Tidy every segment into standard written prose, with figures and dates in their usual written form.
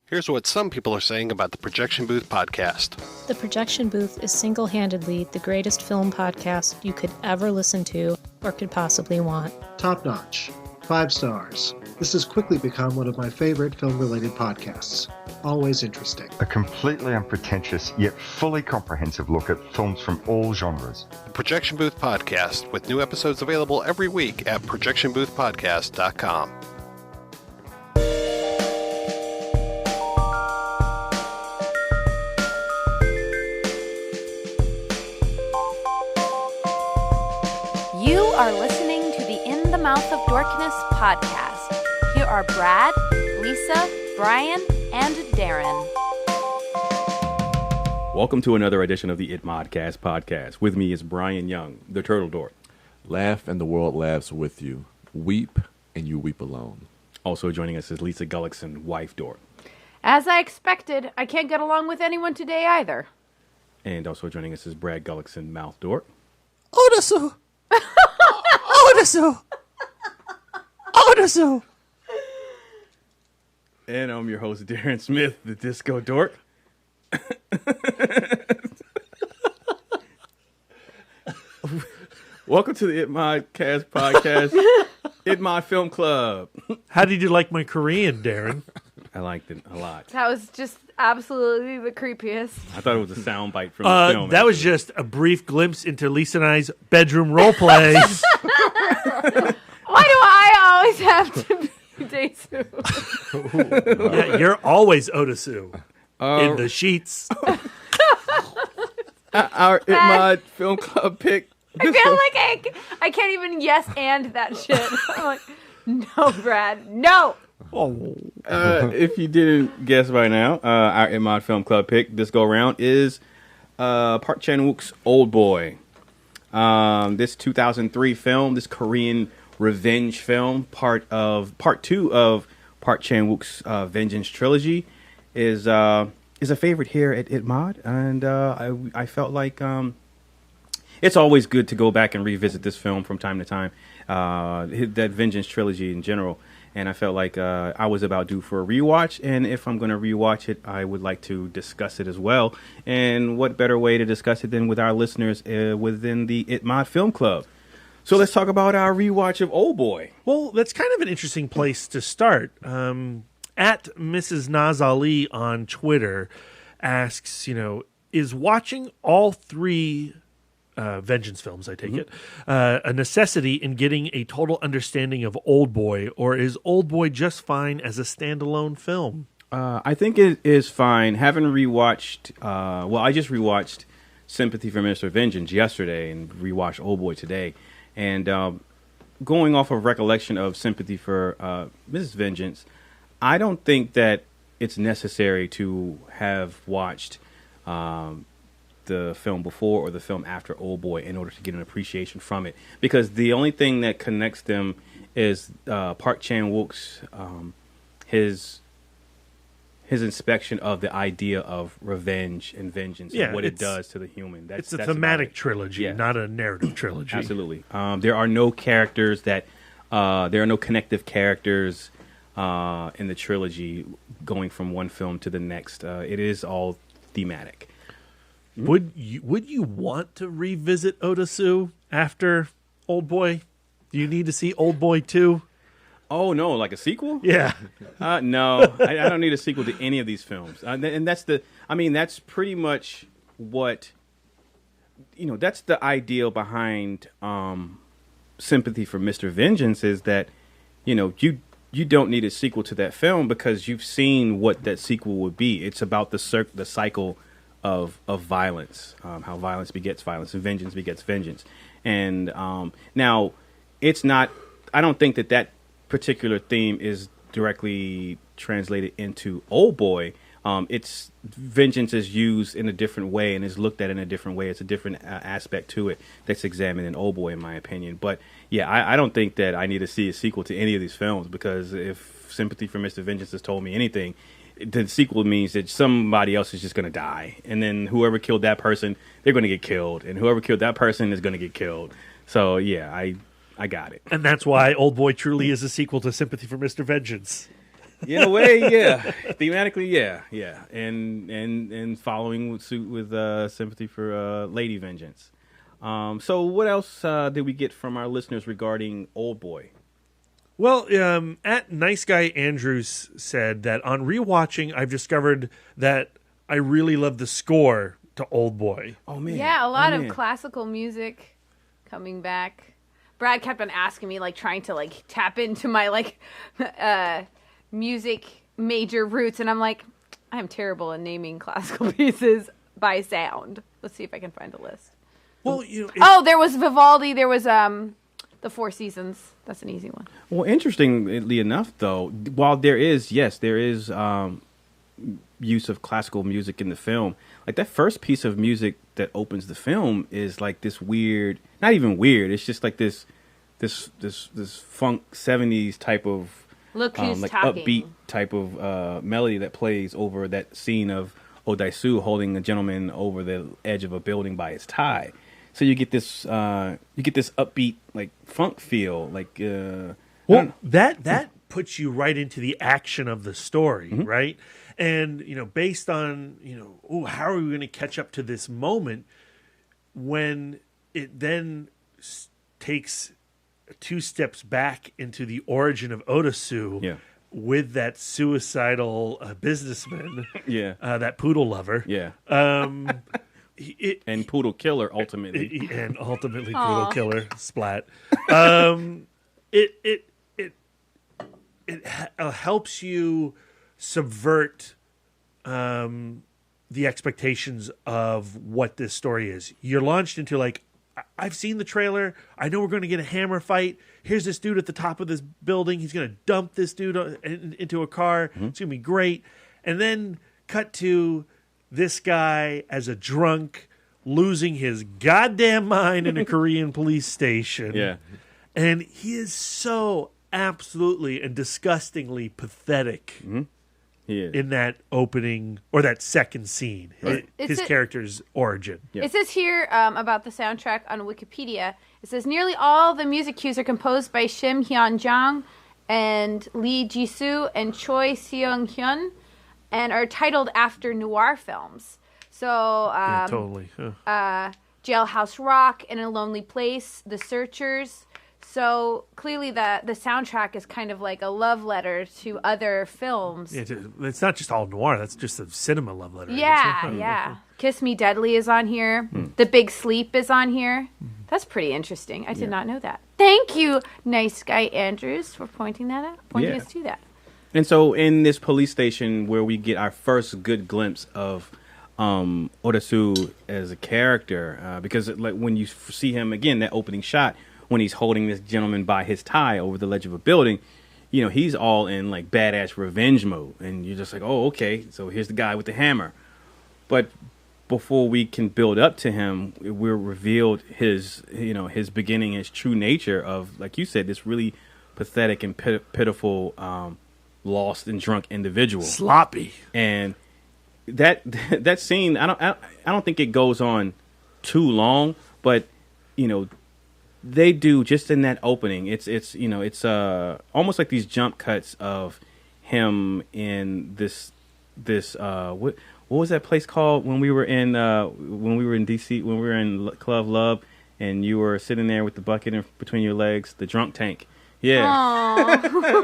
Here's what some people are saying about the Projection Booth podcast. The Projection Booth is single-handedly the greatest film podcast you could ever listen to or could possibly want. Top notch. 5 stars. This has quickly become one of my favorite film-related podcasts. Always interesting. A completely unpretentious yet fully comprehensive look at films from all genres. The Projection Booth podcast, with new episodes available every week at projectionboothpodcast.com. You are listening to the In the Mouth of Dorkness podcast. Here are Brad, Lisa, Brian, and Darren. Welcome to another edition of the ITMOD podcast. With me is Brian Young, the Turtle Dork. Laugh and the world laughs with you. Weep and you weep alone. Also joining us is Lisa Gullickson, wife Dork. As I expected, I can't get along with anyone today either. And also joining us is Brad Gullickson, mouth Dork. Odasu! Odasu! Odasu! And I'm your host, Darren Smith, the Disco Dork. Welcome to the ITMOD podcast, ITMOD Filmclub. How did you like my Korean, Darren? I liked it a lot. That was just absolutely the creepiest. I thought it was a sound bite from the film. That was just a brief glimpse into Lisa and I's bedroom role play. Why do I always have to be Daesu? Yeah, you're always Odasu. In the sheets. Our ITMOD Film Club pick. I feel like I can't even yes and that shit. I'm like, no, Brad, no. If you didn't guess by now, our ITMOD Film Club pick this go around is Park Chan-wook's Oldboy. This 2003 film, this Korean revenge film, part 2 of Park Chan-wook's Vengeance trilogy, is a favorite here at ITMOD, and I felt like it's always good to go back and revisit this film from time to time, that Vengeance trilogy in general. And I felt like I was about due for a rewatch, and if I'm going to rewatch it, I would like to discuss it as well. And what better way to discuss it than with our listeners within the ITMOD Film Club? So let's talk about our rewatch of Oldboy. Well, that's kind of an interesting place to start. At Mrs. Naz Ali on Twitter asks, is watching all 3 Vengeance films, I take it, a necessity in getting a total understanding of Oldboy, or is Oldboy just fine as a standalone film? I think it is fine. Having rewatched, I just rewatched Sympathy for Mr. Vengeance yesterday and rewatched Oldboy today. And going off of recollection of Sympathy for Mrs. Vengeance, I don't think that it's necessary to have watched the film before or the film after Oldboy in order to get an appreciation from it, because the only thing that connects them is Park Chan-wook's his inspection of the idea of revenge and vengeance and what it does to the human. It's a thematic trilogy, not a narrative trilogy. Absolutely. There are no characters there are no connective characters in the trilogy going from one film to the next. It is all thematic. Would you want to revisit Odasu after Oldboy? Do you need to see Oldboy 2? Oh, no, like a sequel? Yeah. No, I don't need a sequel to any of these films. And that's pretty much what, that's the ideal behind Sympathy for Mr. Vengeance, is that, you don't need a sequel to that film because you've seen what that sequel would be. It's about the cycle of violence, how violence begets violence and vengeance begets vengeance. And now it's not, I don't think that particular theme is directly translated into Oldboy. It's vengeance is used in a different way and is looked at in a different way. It's a different aspect to it that's examined in Oldboy, in my opinion. But yeah, I don't think that I need to see a sequel to any of these films, because if Sympathy for Mr. Vengeance has told me anything, the sequel means that somebody else is just going to die. And then whoever killed that person, they're going to get killed. And whoever killed that person is going to get killed. So, yeah, I got it. And that's why Oldboy truly is a sequel to Sympathy for Mr. Vengeance. In a way, yeah. Thematically, yeah. And following suit with sympathy for Lady Vengeance. So what else did we get from our listeners regarding Oldboy? Well, at Nice Guy Andrews said that on rewatching, I've discovered that I really love the score to Oldboy. Oh man, yeah, a lot of classical music coming back. Brad kept on asking me, like, trying to like tap into my like music major roots, and I'm like, I am terrible at naming classical pieces by sound. Let's see if I can find a list. Well, you know, there was Vivaldi. There was the Four Seasons. That's an easy one. Well, interestingly enough, though, while there is use of classical music in the film, like that first piece of music that opens the film is like this weird, not even weird. It's just like this funk 70s type of Look who's like talking. upbeat type of melody that plays over that scene of Odaisu holding a gentleman over the edge of a building by his tie. So you get this upbeat like funk feel, like that puts you right into the action of the story, Mm-hmm. right? And based on how are we going to catch up to this moment when it then takes 2 steps back into the origin of Odasu with that suicidal businessman, that poodle lover, and poodle killer ultimately, and ultimately poodle killer splat. It helps you subvert the expectations of what this story is. You're launched into like, I've seen the trailer. I know we're going to get a hammer fight. Here's this dude at the top of this building. He's going to dump this dude into a car. It's going to be great. And then cut to this guy as a drunk losing his goddamn mind in a Korean police station. Yeah. And he is so absolutely and disgustingly pathetic in that opening or that second scene, his character's origin. Yeah. It says here about the soundtrack on Wikipedia, it says nearly all the music cues are composed by Shim Hyun-jang and Lee Ji-soo and Choi Seung-hyun and are titled after noir films. So, Totally. Jailhouse Rock, In a Lonely Place, The Searchers. So clearly the soundtrack is kind of like a love letter to other films. It's not just all noir. That's just a cinema love letter. Yeah. Kiss Me Deadly is on here. The Big Sleep is on here. That's pretty interesting. I did not know that. Thank you, Nice Guy Andrews, for pointing us to that. And so in this police station where we get our first good glimpse of Odasu as a character, because like when you see him again, that opening shot, when he's holding this gentleman by his tie over the ledge of a building, he's all in like badass revenge mode. And you're just like, oh, okay, so here's the guy with the hammer. But before we can build up to him, we're revealed his beginning, his true nature of, like you said, this really pathetic and pitiful, lost and drunk individual. Sloppy. And that scene, I don't think it goes on too long, but they do just in that opening. It's almost like these jump cuts of him in this what was that place called when we were in DC, when we were in Club Love and you were sitting there with the bucket between your legs, the drunk tank. Yeah.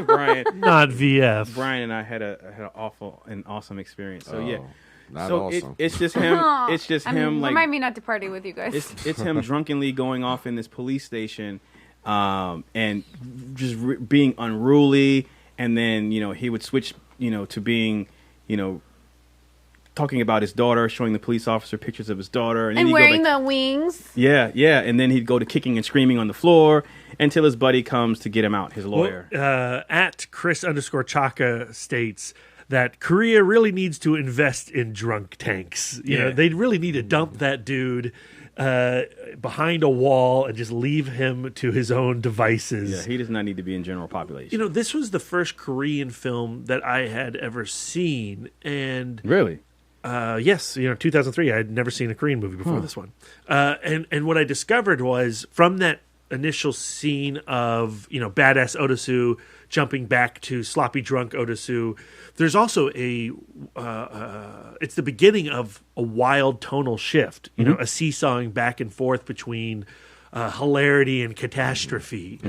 Brian, not VF. Brian and I had an awesome experience. So yeah. Not so awesome. It's just him. It's just him. Like, remind me not to party with you guys. It's him drunkenly going off in this police station, and just being unruly. And then he would switch to being talking about his daughter, showing the police officer pictures of his daughter, and then wearing the wings. Yeah, and then he'd go to kicking and screaming on the floor until his buddy comes to get him out, his lawyer. At Chris_Chaka states that Korea really needs to invest in drunk tanks. They really need to dump that dude behind a wall and just leave him to his own devices. Yeah, he does not need to be in general population. This was the first Korean film that I had ever seen. And really? Yes, 2003. I had never seen a Korean movie before this one. And what I discovered was from that initial scene of, badass Otosu jumping back to sloppy drunk Otosu, there's also it's the beginning of a wild tonal shift, a seesawing back and forth between hilarity and catastrophe.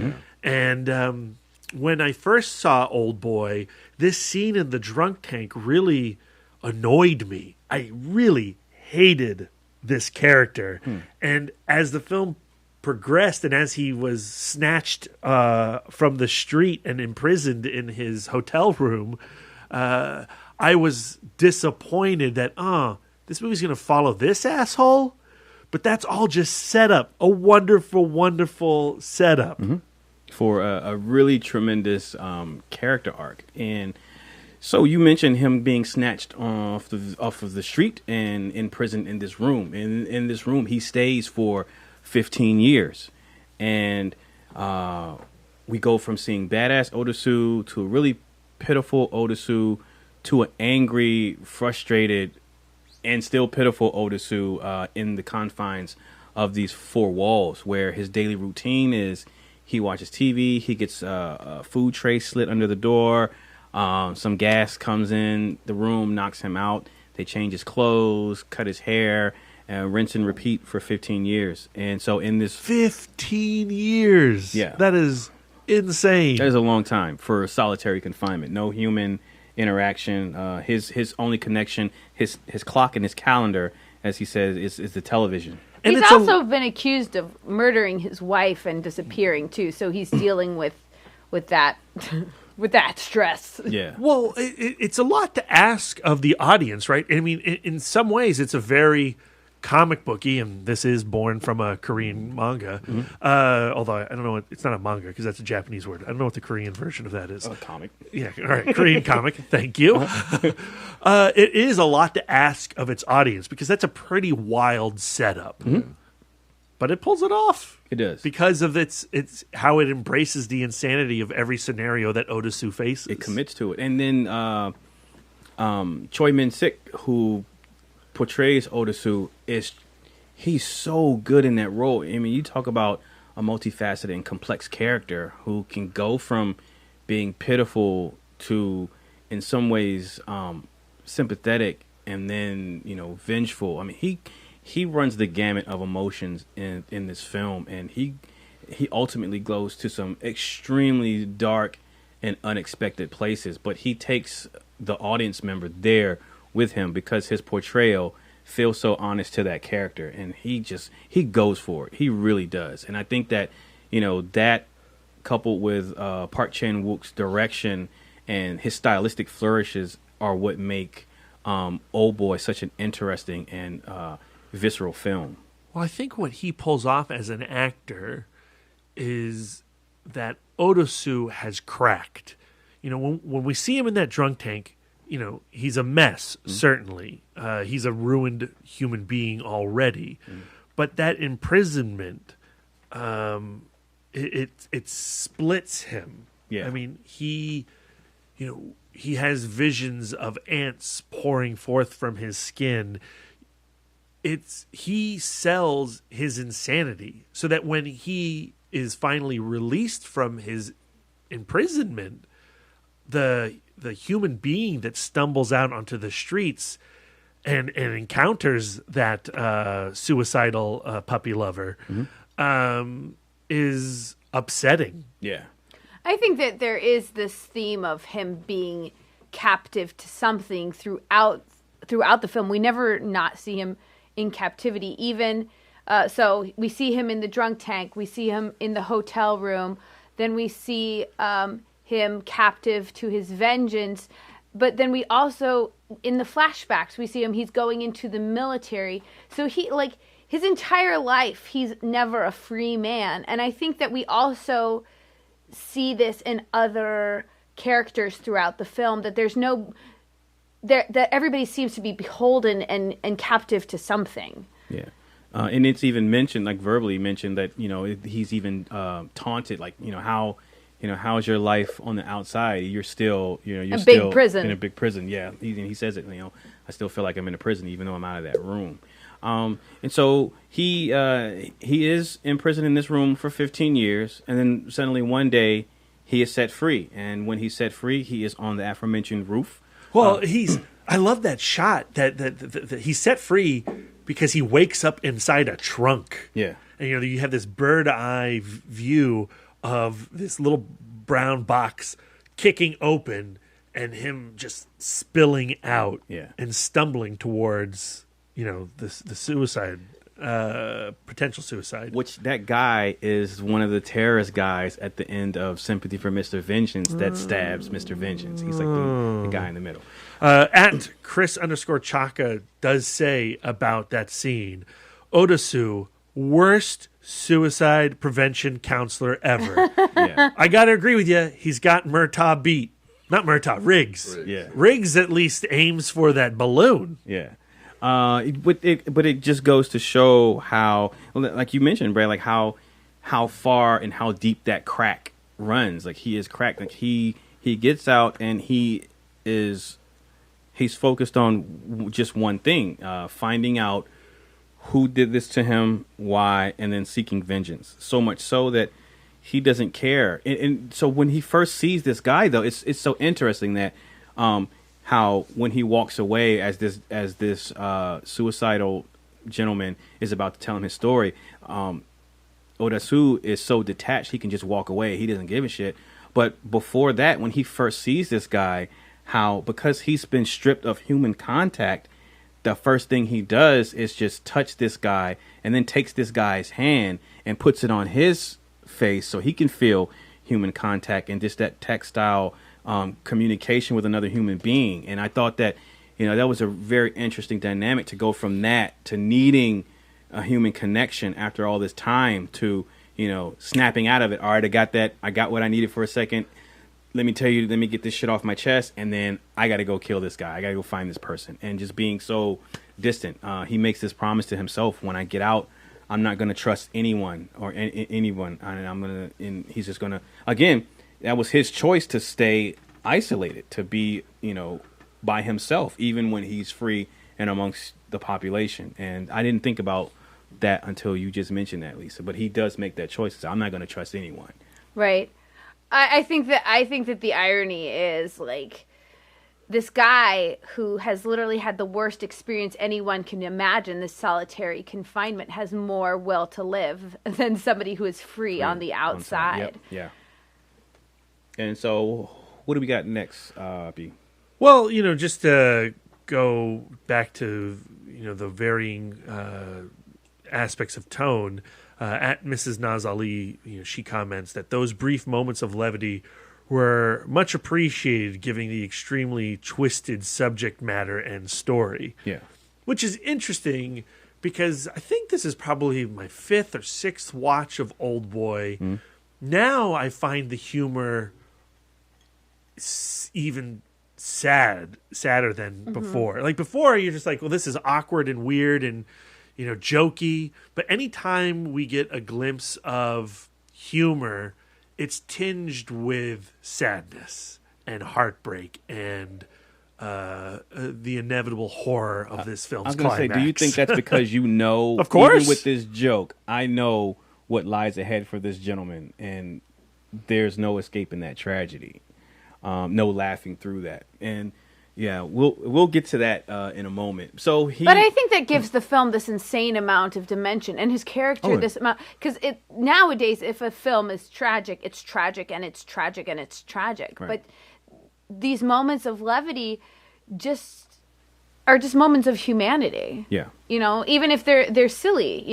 And when I first saw Oldboy, this scene in the drunk tank really annoyed me. I really hated this character. And as the film progressed and as he was snatched from the street and imprisoned in his hotel room, I was disappointed that, this movie's going to follow this asshole? But that's all just setup. A wonderful, wonderful setup. For a really tremendous character arc. And so you mentioned him being snatched off of the street and imprisoned in this room. In this room, he stays for 15 years. And we go from seeing badass Otosu to a really pitiful Otosu to an angry, frustrated, and still pitiful Otosu in the confines of these four walls, where his daily routine is he watches TV, he gets a food tray slit under the door, some gas comes in the room, knocks him out, they change his clothes, cut his hair, and rinse and repeat for 15 years. And so in this... 15 years! Yeah. That is insane. That is a long time for solitary confinement. No human interaction. His only connection, his clock and his calendar, as he says, is the television. And he's also been accused of murdering his wife and disappearing too, so he's dealing with that with that stress. Yeah. Well, it's a lot to ask of the audience, right? I mean, in some ways, it's a very comic booky, and this is born from a Korean manga. Although I don't know, it's not a manga because that's a Japanese word. I don't know what the Korean version of that is. A comic. Yeah, all right, Korean comic. Thank you. It is a lot to ask of its audience because that's a pretty wild setup. But it pulls it off. It does. Because of its how it embraces the insanity of every scenario that Otosu faces. It commits to it. And then Choi Min-sik, who portrays Otosu, he's so good in that role. I mean, you talk about a multifaceted and complex character who can go from being pitiful to, in some ways, sympathetic and then, vengeful. I mean, he runs the gamut of emotions in this film, and he ultimately goes to some extremely dark and unexpected places, but he takes the audience member there with him because his portrayal feels so honest to that character, and he goes for it. He really does. And I think that, that coupled with Park Chan-wook's direction and his stylistic flourishes are what make Oldboy such an interesting and visceral film. Well, I think what he pulls off as an actor is that Otosu has cracked. When we see him in that drunk tank, he's a mess, certainly. He's a ruined human being already. But that imprisonment, it splits him. Yeah. I mean, he has visions of ants pouring forth from his skin. He sells his insanity so that when he is finally released from his imprisonment, the human being that stumbles out onto the streets and encounters that suicidal puppy lover is upsetting. Yeah. I think that there is this theme of him being captive to something throughout the film. We never not see him in captivity. Even so, we see him in the drunk tank. We see him in the hotel room. Then we see him captive to his vengeance. But then we also, in the flashbacks, we see him, he's going into the military. So his entire life, he's never a free man. And I think that we also see this in other characters throughout the film, that that everybody seems to be beholden and captive to something. Yeah. And it's even mentioned, like verbally mentioned, that, he's even taunted, like, how, how's your life on the outside? You're still, you're a still big prison. in a big prison. Yeah, he says it. I still feel like I'm in a prison, even though I'm out of that room. And so he is in prison in this room for 15 years, and then suddenly one day he is set free. And when he's set free, he is on the aforementioned roof. Well, I love that shot that he's set free because he wakes up inside a trunk. Yeah. And you have this bird eye view of this little brown box kicking open and him just spilling out and stumbling towards, the suicide, potential suicide. Which that guy is one of the terrorist guys at the end of Sympathy for Mr. Vengeance that stabs Mr. Vengeance. He's like the guy in the middle. At Chris_Chaka does say about that scene, Odasu, worst suicide prevention counselor ever. Yeah. I got to agree with you. He's got Murtaugh beat. Not Murtaugh, Riggs. Yeah. Riggs at least aims for that balloon. Yeah. But it just goes to show how, like you mentioned, Brad, like how far and how deep that crack runs. Like he is cracked. Like he gets out and he's focused on just one thing, finding out who did this to him, why, and then seeking vengeance. So much so that he doesn't care. And so when he first sees this guy, though, it's so interesting that how when he walks away as this suicidal gentleman is about to tell him his story, Odasu is so detached he can just walk away. He doesn't give a shit. But before that, when he first sees this guy, how because he's been stripped of human contact, the first thing he does is just touch this guy and then takes this guy's hand and puts it on his face so he can feel human contact and just that tactile communication with another human being. And I thought that, that was a very interesting dynamic to go from that to needing a human connection after all this time to, snapping out of it. All right, I got what I needed for a second. Let me get this shit off my chest, and then I got to go kill this guy. I got to go find this person. And just being so distant. He makes this promise to himself: when I get out, I'm not going to trust anyone or anyone. And he's just going to, again, that was his choice to stay isolated, to be, by himself, even when he's free and amongst the population. And I didn't think about that until you just mentioned that, Lisa. But he does make that choice. So I'm not going to trust anyone. Right. I think that the irony is like this guy who has literally had the worst experience anyone can imagine, this solitary confinement, has more will to live than somebody who is free on the outside. Yep. Yeah. And so what do we got next, B? Well, just to go back to, the varying aspects of tone, at Mrs. Naz Ali, she comments that those brief moments of levity were much appreciated, given the extremely twisted subject matter and story. Yeah. Which is interesting because I think this is probably my 5th or 6th watch of Oldboy. Mm. Now I find the humor even sadder than before. Like before, you're just like, well, this is awkward and weird and jokey. But anytime we get a glimpse of humor, it's tinged with sadness and heartbreak and the inevitable horror of this film's climax. I was going to say, do you think that's because of course, even with this joke, I know what lies ahead for this gentleman, and there's no escaping that tragedy, no laughing through that, and yeah, we'll get to that in a moment. But I think that gives the film this insane amount of dimension, and his character this amount, because nowadays if a film is tragic, it's tragic and it's tragic and it's tragic. Right. But these moments of levity are just moments of humanity. Yeah, even if they're silly.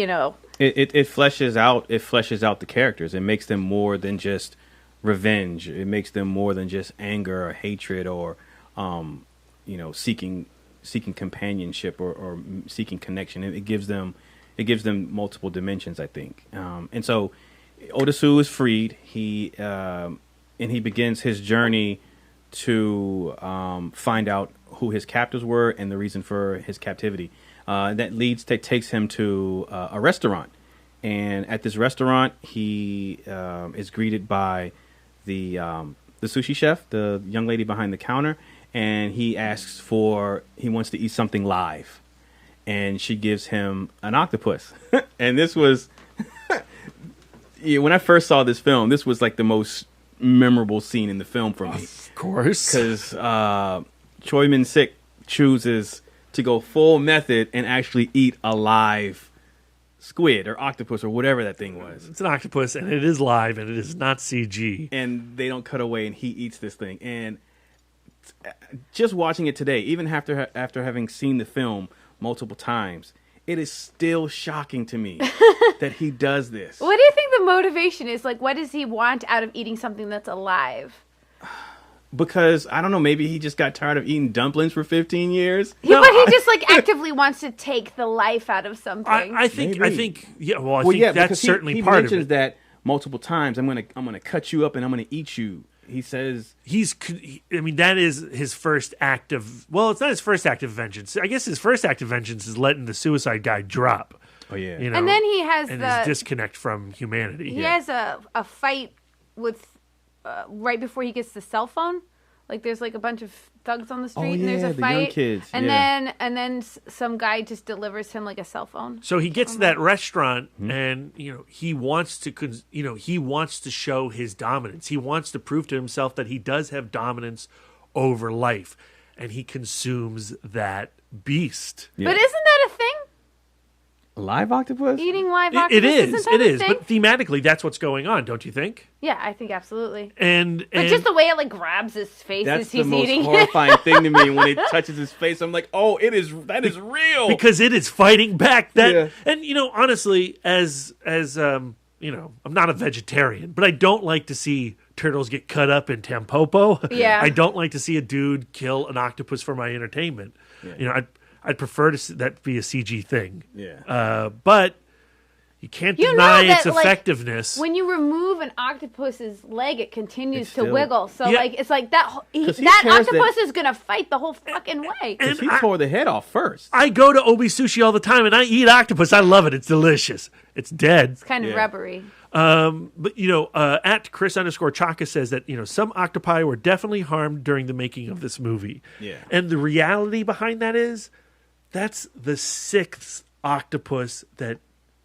It fleshes out the characters. It makes them more than just revenge. It makes them more than just anger or hatred or seeking companionship or seeking connection. It gives them multiple dimensions, I think. And so Odasu is freed. He begins his journey to find out who his captors were and the reason for his captivity. That takes him to a restaurant. And at this restaurant, he is greeted by the sushi chef, the young lady behind the counter, and he wants to eat something live, and she gives him an octopus. And this was when I first saw this film, this was like the most memorable scene in the film for me. Of course, because Choi Min-sik chooses to go full method and actually eat a live squid or octopus or whatever that thing was. It's an octopus, and it is live, and it is not CG. And they don't cut away, and he eats this thing. And just watching it today, even after having seen the film multiple times, it is still shocking to me that he does this. What do you think the motivation is? Like, what does he want out of eating something that's alive? Because, I don't know, maybe he just got tired of eating dumplings for 15 years. But he just, like, actively wants to take the life out of something. I think that's certainly part of it. He mentions that multiple times. I'm gonna cut you up and I'm gonna eat you. He says that is his first act of. Well, it's not his first act of vengeance. I guess his first act of vengeance is letting the suicide guy drop. Oh yeah, and then he has his disconnect from humanity. He has a fight with right before he gets the cell phone. Like there's like a bunch of thugs on the street, and there's a fight. Young kids. And then some guy just delivers him like a cell phone. So he gets to that restaurant, and he wants to show his dominance. He wants to prove to himself that he does have dominance over life, and he consumes that beast. Yeah. But isn't that a thing? Live octopus? Eating live octopus? It is. Thing? But thematically, that's what's going on, don't you think? Yeah, I think absolutely. But just the way it like grabs his face as he's eating. That's the most horrifying thing to me when it touches his face. I'm like, oh, that is real. Because it is fighting back. And honestly, as I'm not a vegetarian, but I don't like to see turtles get cut up in Tampopo. Yeah. I don't like to see a dude kill an octopus for my entertainment. Yeah. I'd prefer to see that be a CG thing. Yeah. But you can't deny its effectiveness. When you remove an octopus's leg, it continues to wiggle. So it's like that octopus is gonna fight the whole fucking way. Because he tore the head off first. I go to Obi Sushi all the time, and I eat octopus. I love it. It's delicious. It's dead. It's kind of rubbery. But at Chris_Chaka says that some octopi were definitely harmed during the making of this movie. Yeah. And the reality behind that is, that's the 6th octopus that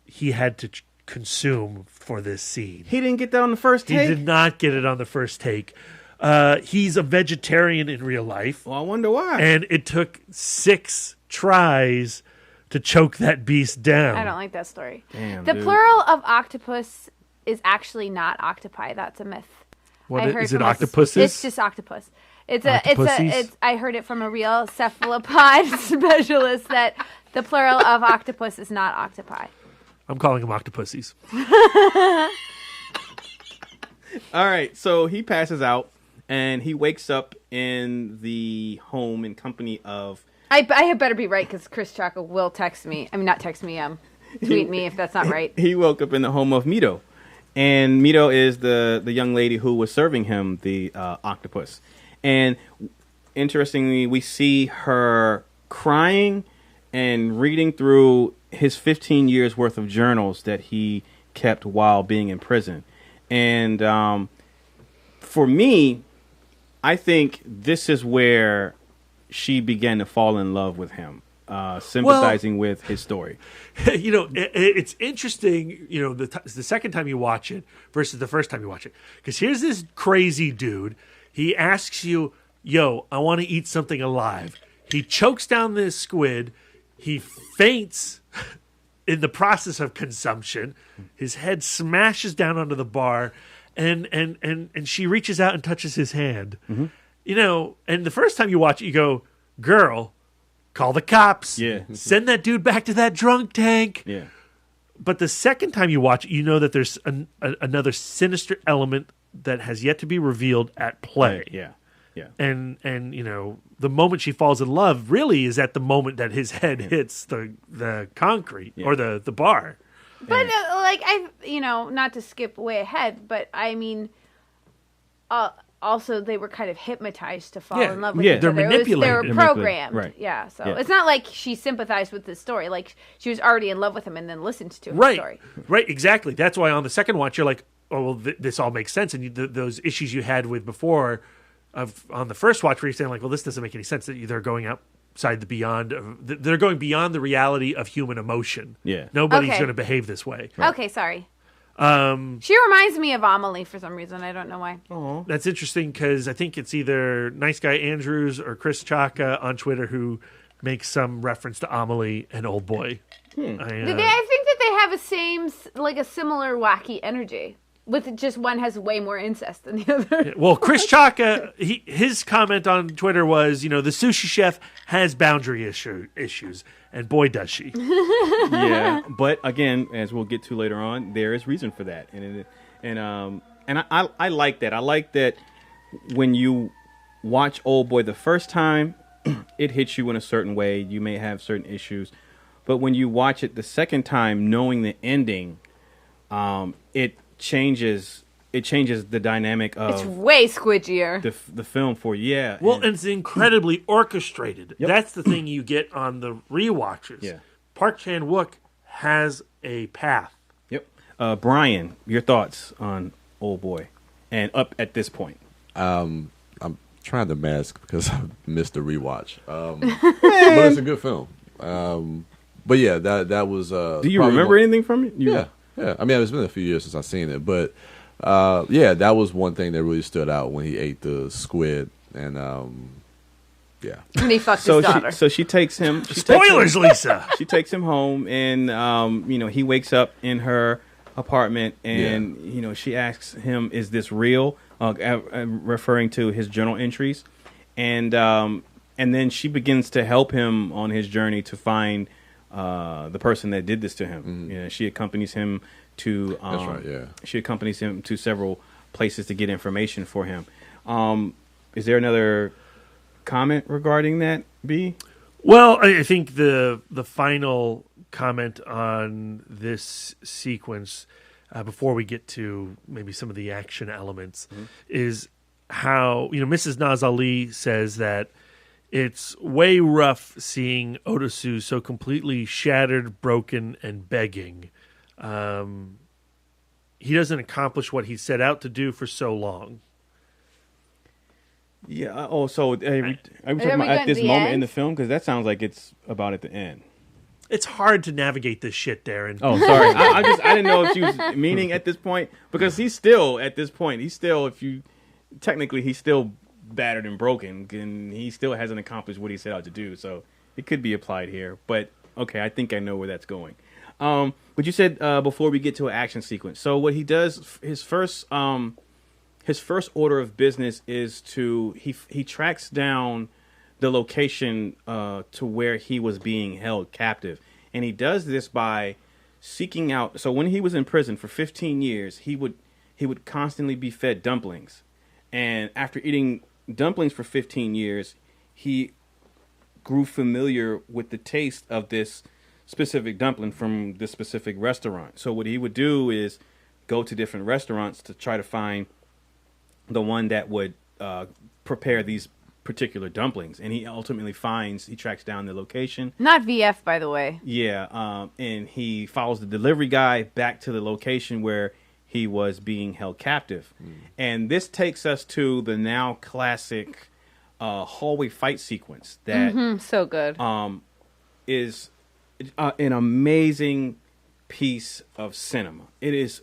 he had to consume for this scene. He didn't get that on the first take? He did not get it on the first take. He's a vegetarian in real life. Well, I wonder why. And it took 6 tries to choke that beast down. I don't like that story. Damn, the plural of octopus is actually not octopi. That's a myth. Is it octopuses? It's just octopus. I heard it from a real cephalopod specialist that the plural of octopus is not octopi. I'm calling them octopussies. All right, so he passes out and he wakes up in the home in company of. I had better be right because Chris Chaka will text me. I mean, not text me. Tweet me if that's not right. He woke up in the home of Mito, and Mito is the young lady who was serving him the octopus. And interestingly, we see her crying and reading through his 15 years worth of journals that he kept while being in prison. And for me, I think this is where she began to fall in love with him, sympathizing with his story. It's interesting, the second time you watch it versus the first time you watch it. Because here's this crazy dude. He asks you, yo, I want to eat something alive. He chokes down this squid. He faints in the process of consumption. His head smashes down onto the bar, and she reaches out and touches his hand. Mm-hmm. And the first time you watch it, you go, girl, call the cops. Yeah. Send that dude back to that drunk tank. Yeah. But the second time you watch it, you know that there's another sinister element that has yet to be revealed at play. Yeah. Yeah. And the moment she falls in love really is at the moment that his head hits the concrete or the bar. But not to skip way ahead, but I mean, also they were kind of hypnotized to fall Yeah. in love with Yeah, each they're other. manipulated. They were They're programmed. manipulated. Right. Yeah. So Yeah. it's not like she sympathized with the story. Like she was already in love with him and then listened to his Right. story. Right. Exactly. That's why on the second watch you're like, oh well, this all makes sense, and those issues you had with before, on the first watch, where you're saying like, well, this doesn't make any sense. That they're going outside the beyond. They're going beyond the reality of human emotion. Yeah. Nobody's Okay. going to behave this way. Okay, sorry. She reminds me of Amelie for some reason. I don't know why. That's interesting because I think it's either Nice Guy Andrews or Chris Chaka on Twitter who makes some reference to Amelie and Oldboy. I think that they have a similar wacky energy. With just one has way more incest than the other. Well, Chris Chaka, his comment on Twitter was, the sushi chef has boundary issues, and boy does she. Yeah, but again, as we'll get to later on, there is reason for that, and I like that. I like that when you watch Oldboy the first time, it hits you in a certain way. You may have certain issues, but when you watch it the second time, knowing the ending, it changes the dynamic It's of way squidgier. the film for you. Yeah. Well, and it's incredibly orchestrated. Yep. That's the thing you get on the rewatches. Yeah. Park Chan-wook has a path. Yep. Brian, your thoughts on Oldboy and up at this point? I'm trying to mask because I missed the rewatch. But it's a good film. But yeah, that was. Do you remember anything from it? Yeah. I mean, it's been a few years since I've seen it, but yeah, that was one thing that really stood out when he ate the squid, and yeah. And he fucked his daughter. She takes him. Spoilers, Lisa. She takes him home, and he wakes up in her apartment, and she asks him, "Is this real?" Referring to his journal entries, and then she begins to help him on his journey to find the person that did this to him. Mm-hmm. She accompanies him to. That's right. Yeah. She accompanies him to several places to get information for him. Is there another comment regarding that, B? Well, I think the final comment on this sequence, before we get to maybe some of the action elements, is how Mrs. Naz Ali says that it's way rough seeing Otosu so completely shattered, broken, and begging. He doesn't accomplish what he set out to do for so long. Yeah. Oh, so are we talking we about going at this to the moment end? in the film? Because that sounds like it's about at the end. It's hard to navigate this shit, Darren. Oh, sorry. I didn't know if she was meaning at this point, because he's still at this point. He's still he's still battered and broken, and he still hasn't accomplished what he set out to do. So it could be applied here. But okay, I think I know where that's going. But you said before we get to an action sequence. So what he does, his first order of business is he tracks down the location to where he was being held captive, and he does this by seeking out. So when he was in prison for 15 years, he would constantly be fed dumplings, and after eating dumplings for 15 years, he grew familiar with the taste of this specific dumpling from this specific restaurant. So what he would do is go to different restaurants to try to find the one that would prepare these particular dumplings, and he tracks down the location. Not VF, by the way. Yeah, and he follows the delivery guy back to the location where he was being held captive. And this takes us to the now classic hallway fight sequence that So good. is an amazing piece of cinema. It is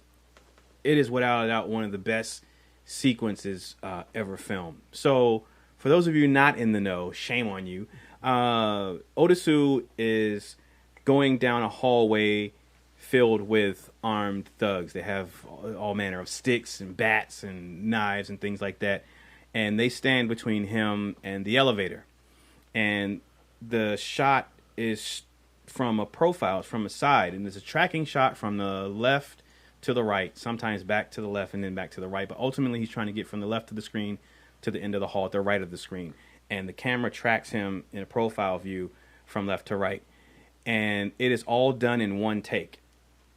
without a doubt one of the best sequences ever filmed. So for those of you not in the know, shame on you. Otosu is going down a hallway filled with armed thugs. They have all manner of sticks and bats and knives and things like that. And they stand between him and the elevator. And the shot is from a profile, it's from a side. And there's a tracking shot from the left to the right, sometimes back to the left and then back to the right. But ultimately, he's trying to get from the left of the screen to the end of the hall at the right of the screen. And the camera tracks him in a profile view from left to right. And it is all done in one take.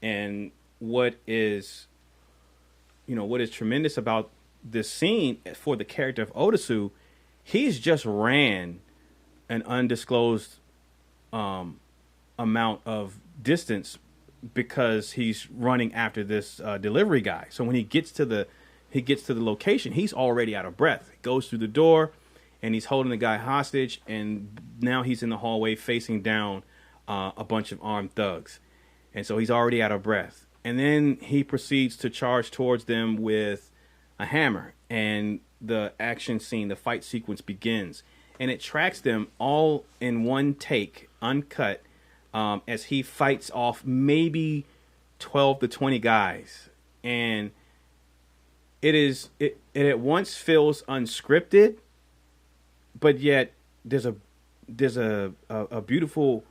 And what is tremendous about this scene for the character of Otosu, he's just ran an undisclosed amount of distance because he's running after this delivery guy. So when he gets to the location, he's already out of breath. He goes through the door, and he's holding the guy hostage, and now he's in the hallway facing down a bunch of armed thugs. And so he's already out of breath. And then he proceeds to charge towards them with a hammer, and the action scene, the fight sequence begins. And it tracks them all in one take, uncut, as he fights off maybe 12 to 20 guys. And it at once feels unscripted, but yet there's a beautiful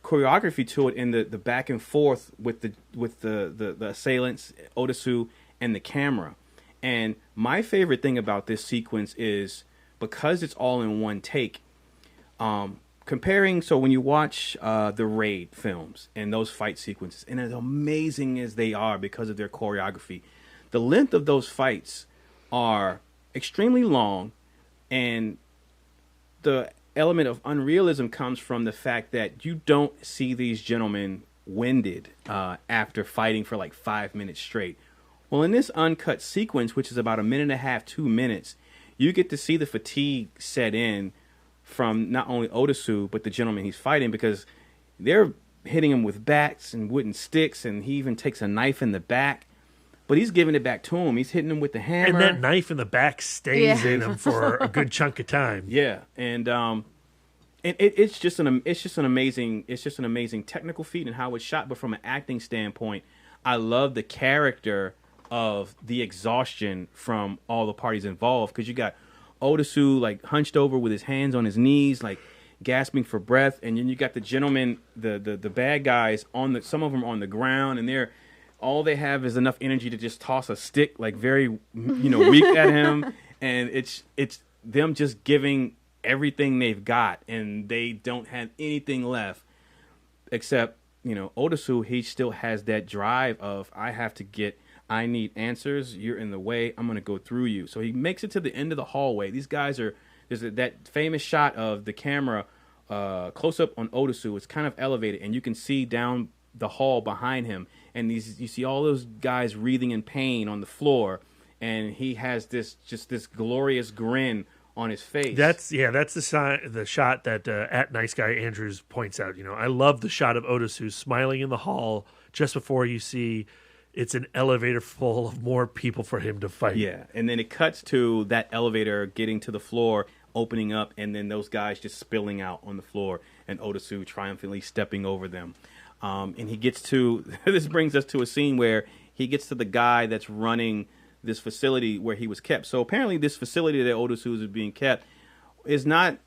choreography to it in the back and forth with the assailants, Otosu, and the camera. And my favorite thing about this sequence is because it's all in one take. So when you watch the Raid films and those fight sequences, and as amazing as they are because of their choreography, the length of those fights are extremely long, and the element of unrealism comes from the fact that you don't see these gentlemen winded after fighting for like 5 minutes straight. Well, in this uncut sequence, which is about 1.5 to 2 minutes, you get to see the fatigue set in from not only Otosu, but the gentleman he's fighting, because they're hitting him with bats and wooden sticks, and he even takes a knife in the back. But he's giving it back to him. He's hitting him with the hammer. And that knife in the back stays in him for a good chunk of time. Yeah, and it's just an amazing technical feat and how it's shot. But from an acting standpoint, I love the character of the exhaustion from all the parties involved, because you got Otosu like hunched over with his hands on his knees, like gasping for breath, and then you got the gentlemen, the bad guys some of them on the ground, and all they have is enough energy to just toss a stick, like very, weak at him. And it's them just giving everything they've got, and they don't have anything left except, Otosu, he still has that drive of, I need answers. You're in the way. I'm going to go through you. So he makes it to the end of the hallway. These guys there's that famous shot of the camera close up on Otosu. It's kind of elevated, and you can see down the hall behind him, and you see all those guys writhing in pain on the floor, and he has this glorious grin on his face. That's the shot that at Nice Guy Andrews points out. I love the shot of Otosu smiling in the hall just before you see it's an elevator full of more people for him to fight. Yeah, and then it cuts to that elevator getting to the floor, opening up, and then those guys just spilling out on the floor, and Otosu triumphantly stepping over them. And he gets to, this brings us to a scene where he gets to the guy that's running this facility where he was kept. So apparently this facility that Otosu is being kept is not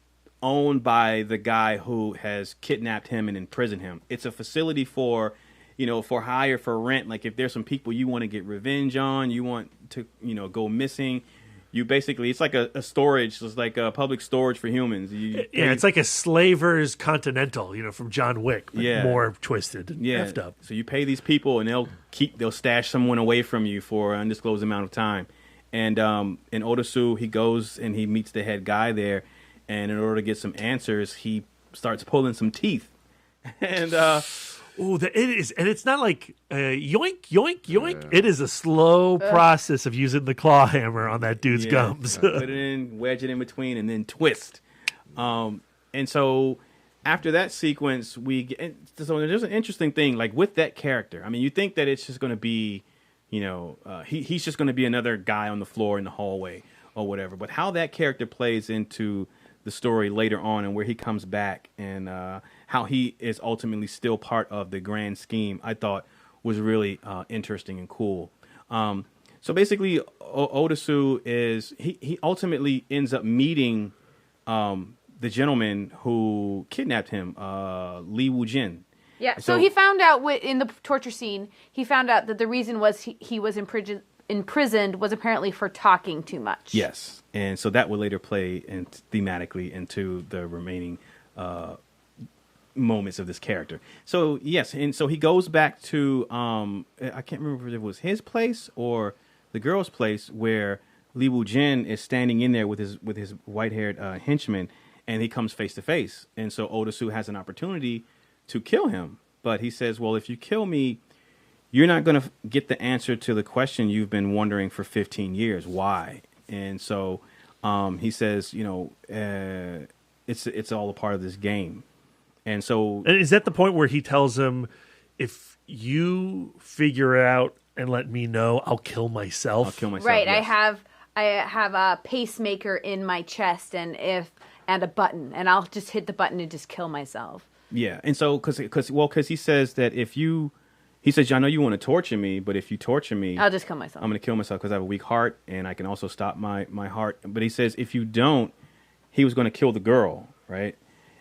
owned by the guy who has kidnapped him and imprisoned him. It's a facility for hire, for rent. Like if there's some people you want to get revenge on, you want to, go missing, you basically, it's like a storage. It's like a public storage for humans. It's like a Slaver's Continental, from John Wick, but more twisted and effed up. So you pay these people, and they'll stash someone away from you for an undisclosed amount of time. And in Otosu, he goes and he meets the head guy there, and in order to get some answers, he starts pulling some teeth. And it is, and it's not like yoink, yoink, yoink. Yeah. It is a slow process of using the claw hammer on that dude's gums. Put it in, wedge it in between, and then twist. And so after that sequence, so there's an interesting thing, like with that character. I mean, you think that it's just going to be, he's just going to be another guy on the floor in the hallway or whatever. But how that character plays into the story later on, and where he comes back, and how he is ultimately still part of the grand scheme, I thought was really interesting and cool. So basically, Otosu he ultimately ends up meeting the gentleman who kidnapped him, Li Wujin. Yeah, so he found out in the torture scene, he found out that the reason was he was imprisoned was apparently for talking too much. Yes, and so that would later play thematically into the remaining moments of this character. So yes, and so he goes back to I can't remember if it was his place or the girl's place, where Li Wu Jin is standing in there with his white-haired henchman, and he comes face to face. And so Odasu has an opportunity to kill him. But he says, well, if you kill me, you're not going to get the answer to the question you've been wondering for 15 years. Why? And so he says, it's all a part of this game. And so... And is that the point where he tells him, if you figure it out and let me know, I'll kill myself? I'll kill myself, Right. yes. I have a pacemaker in my chest and a button, and I'll just hit the button and just kill myself. Yeah. And so, because he says that he says, I know you want to torture me, but if you torture me... I'll just kill myself. I'm going to kill myself because I have a weak heart, and I can also stop my heart. But he says, if you don't, he was going to kill the girl, right?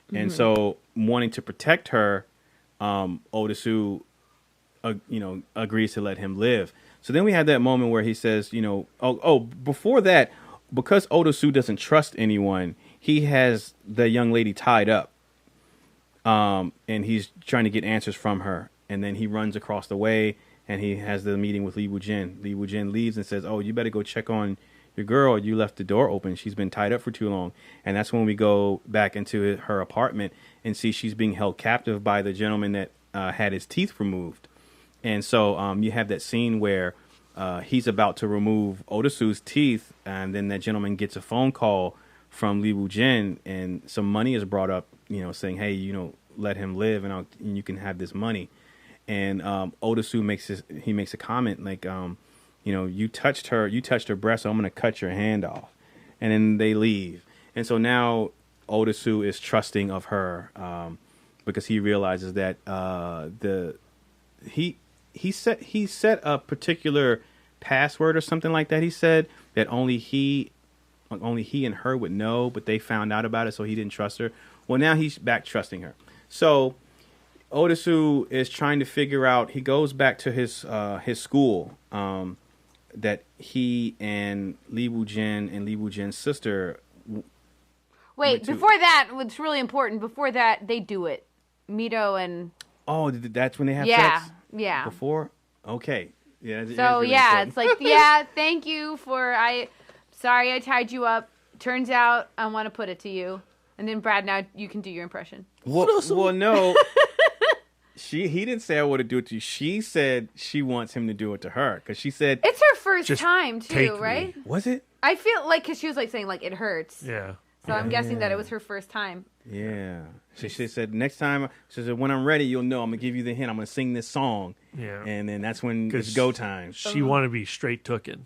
Mm-hmm. And so, wanting to protect her, Odasu, agrees to let him live. So then we had that moment where he says, before that, because Odasu doesn't trust anyone, he has the young lady tied up, and he's trying to get answers from her. And then he runs across the way, and he has the meeting with Li Wu Jin. Li Wu Jin leaves and says, oh, you better go check on your girl. You left the door open. She's been tied up for too long. And that's when we go back into her apartment and see she's being held captive by the gentleman that had his teeth removed. And so you have that scene where he's about to remove Odasu's teeth, and then that gentleman gets a phone call from Li Wu Jin, and some money is brought up, saying, hey, let him live, and you can have this money. And Odasu makes a comment like, you touched her breast, so I'm going to cut your hand off. And then they leave. And so now Odasu is trusting of her because he realizes that he set a particular password or something like that. He said that only he and her would know, but they found out about it, so he didn't trust her. Well, now he's back trusting her. So Odasu is trying to figure out. He goes back to his school that he and Li Wu Jin and Li Wu Jin's sister. Wait, before that, what's really important? Before that, they do it. Mito and that's when they have sex. Yeah. Before, okay, yeah. So really it's like thank you for sorry I tied you up. Turns out I want to put it to you. And then Brad, now you can do your impression. Well, no. He didn't say I want to do it to you. She said she wants him to do it to her because she said it's her first time too, right? Was it? I feel like because she was like saying like it hurts. Yeah. So I'm guessing that it was her first time. Yeah. She said next time. She said when I'm ready, you'll know. I'm gonna give you the hint. I'm gonna sing this song. Yeah. And then that's when it's go time. She want to be straight tooken.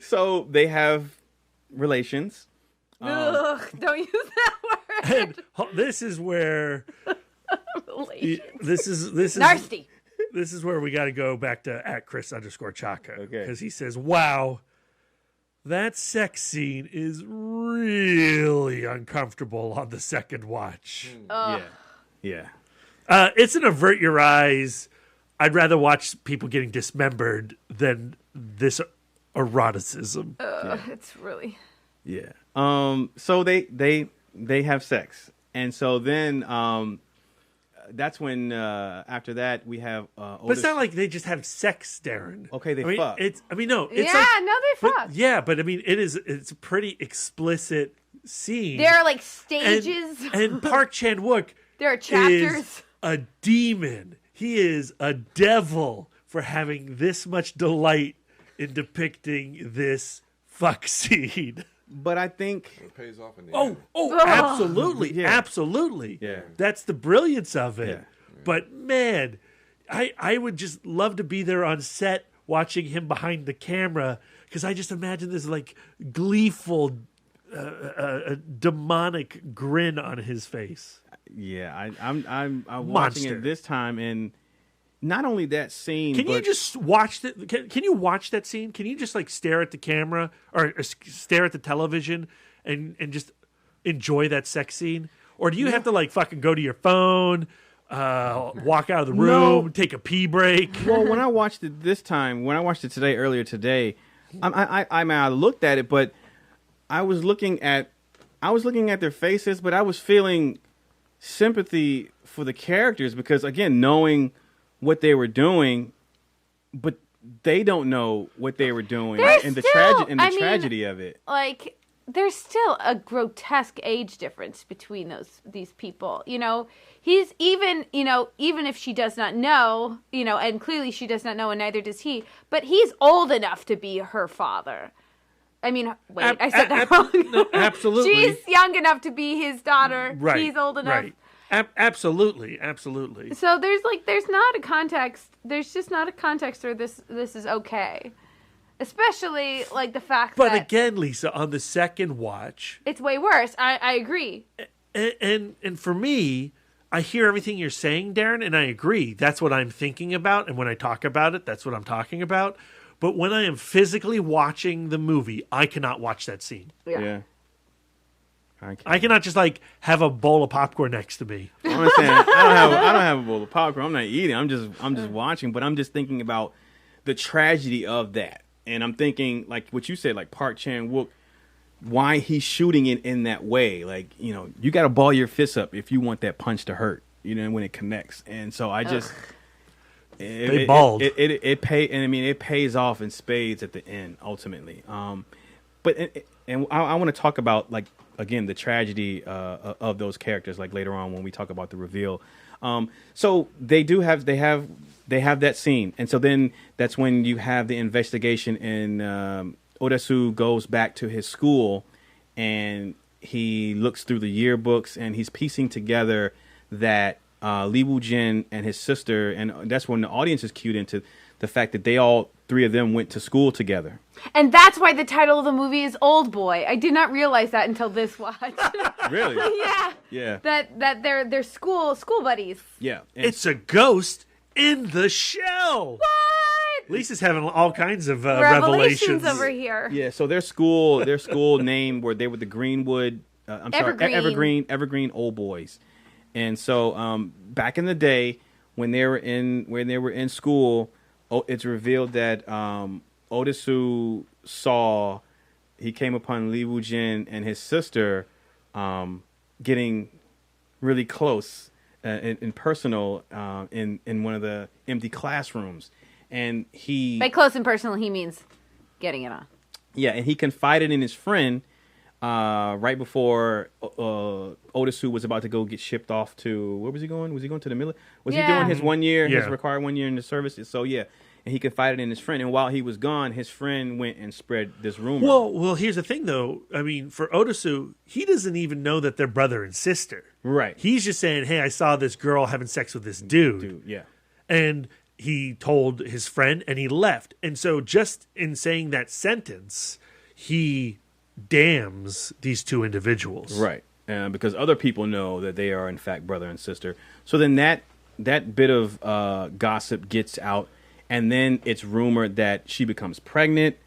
So they have relations. Ugh, don't use that word. And this is where this is nasty. This is where we got to go back to @Chris_Chaka. Okay. Because he says, "Wow, that sex scene is really uncomfortable on the second watch." Yeah. It's an avert your eyes. I'd rather watch people getting dismembered than this eroticism. It's really So they have sex, and so then that's when after that we have. But it's not like they just have sex, Darren. Okay, they fuck. It's no, they fuck. But I mean, it's a pretty explicit scene. There are like stages, and Park Chan-wook. There are chapters. Is a demon. He is a devil for having this much delight in depicting this fuck scene. But I think it pays off in the end. Absolutely, absolutely. Yeah, that's the brilliance of it. Yeah. But man, I would just love to be there on set watching him behind the camera because I just imagine this like gleeful, demonic grin on his face. Yeah, I'm watching it this time, and not only that scene. Can you just watch that? Can you watch that scene? Can you just like stare at the camera or stare at the television and just enjoy that sex scene? Or do you have to like fucking go to your phone, walk out of the room, take a pee break? Well, when I watched it this time, when I watched it earlier today, I looked at it, but I was looking at their faces, but I was feeling sympathy for the characters because, again, knowing what they were doing, but they don't know what they were doing There's and the still- tragedy of it. Like, there's still a grotesque age difference between these people. You know, he's even if she does not know, and clearly she does not know, and neither does he, but he's old enough to be her father. I mean, wait, I said that wrong. No, absolutely. She's young enough to be his daughter. Right. He's old enough. Right. Absolutely. So there's not a context. There's just not a context where this is okay. Especially like the fact But that again, Lisa, on the second watch, it's way worse. I agree. and for me, I hear everything you're saying, Darren, and I agree. That's what I'm thinking about, and when I talk about it, that's what I'm talking about. But when I am physically watching the movie, I cannot watch that scene. Yeah. I cannot just like have a bowl of popcorn next to me. I'm not saying I don't have a bowl of popcorn. I'm not eating. I'm just watching. But I'm just thinking about the tragedy of that, and I'm thinking like what you said, like Park Chan-wook, why he's shooting it in that way. Like you got to ball your fists up if you want that punch to hurt. When it connects, and so I just. They balled. It pays off in spades at the end ultimately. But I want to talk about like again the tragedy of those characters like later on when we talk about the reveal. So they have that scene, and so then that's when you have the investigation, and Odasu goes back to his school, and he looks through the yearbooks, and he's piecing together that. Lee Woo-jin and his sister, and that's when the audience is cued into the fact that all three of them went to school together. And that's why the title of the movie is Oldboy. I did not realize that until this watch. Really? Yeah. Yeah. That they're school buddies. Yeah. And It's a ghost in the shell. What? Lisa's having all kinds of Revelations revelations over here. yeah. So their school name where they were the Greenwood. Evergreen. Evergreen Old Boys. And so back in the day when they were in school, it's revealed that Odasu he came upon Lee Woo-jin and his sister getting really close and personal in one of the empty classrooms, and by close and personal he means getting it on. Yeah, and he confided in his friend. Right before Odasu was about to go get shipped off to, where was he going? Was he going to the military? Was he doing his 1 year, his required 1 year in the service? So yeah, and he confided in his friend, and while he was gone, his friend went and spread this rumor. Well, here's the thing, though. I mean, for Odasu, he doesn't even know that they're brother and sister. Right. He's just saying, "Hey, I saw this girl having sex with this dude." Yeah. And he told his friend, and he left. And so, just in saying that sentence, he damns these two individuals. Right. Because other people know that they are in fact brother and sister. So then that bit of gossip gets out, and then it's rumored that she becomes pregnant,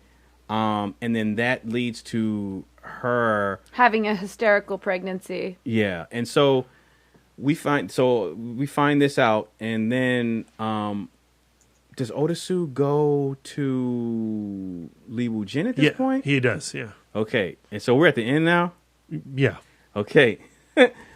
and then that leads to her having a hysterical pregnancy. Yeah. And so we find this out, and then does Odasu go to Lee Woo-jin at this point? He does, yeah. Okay, and so we're at the end now? Yeah. Okay.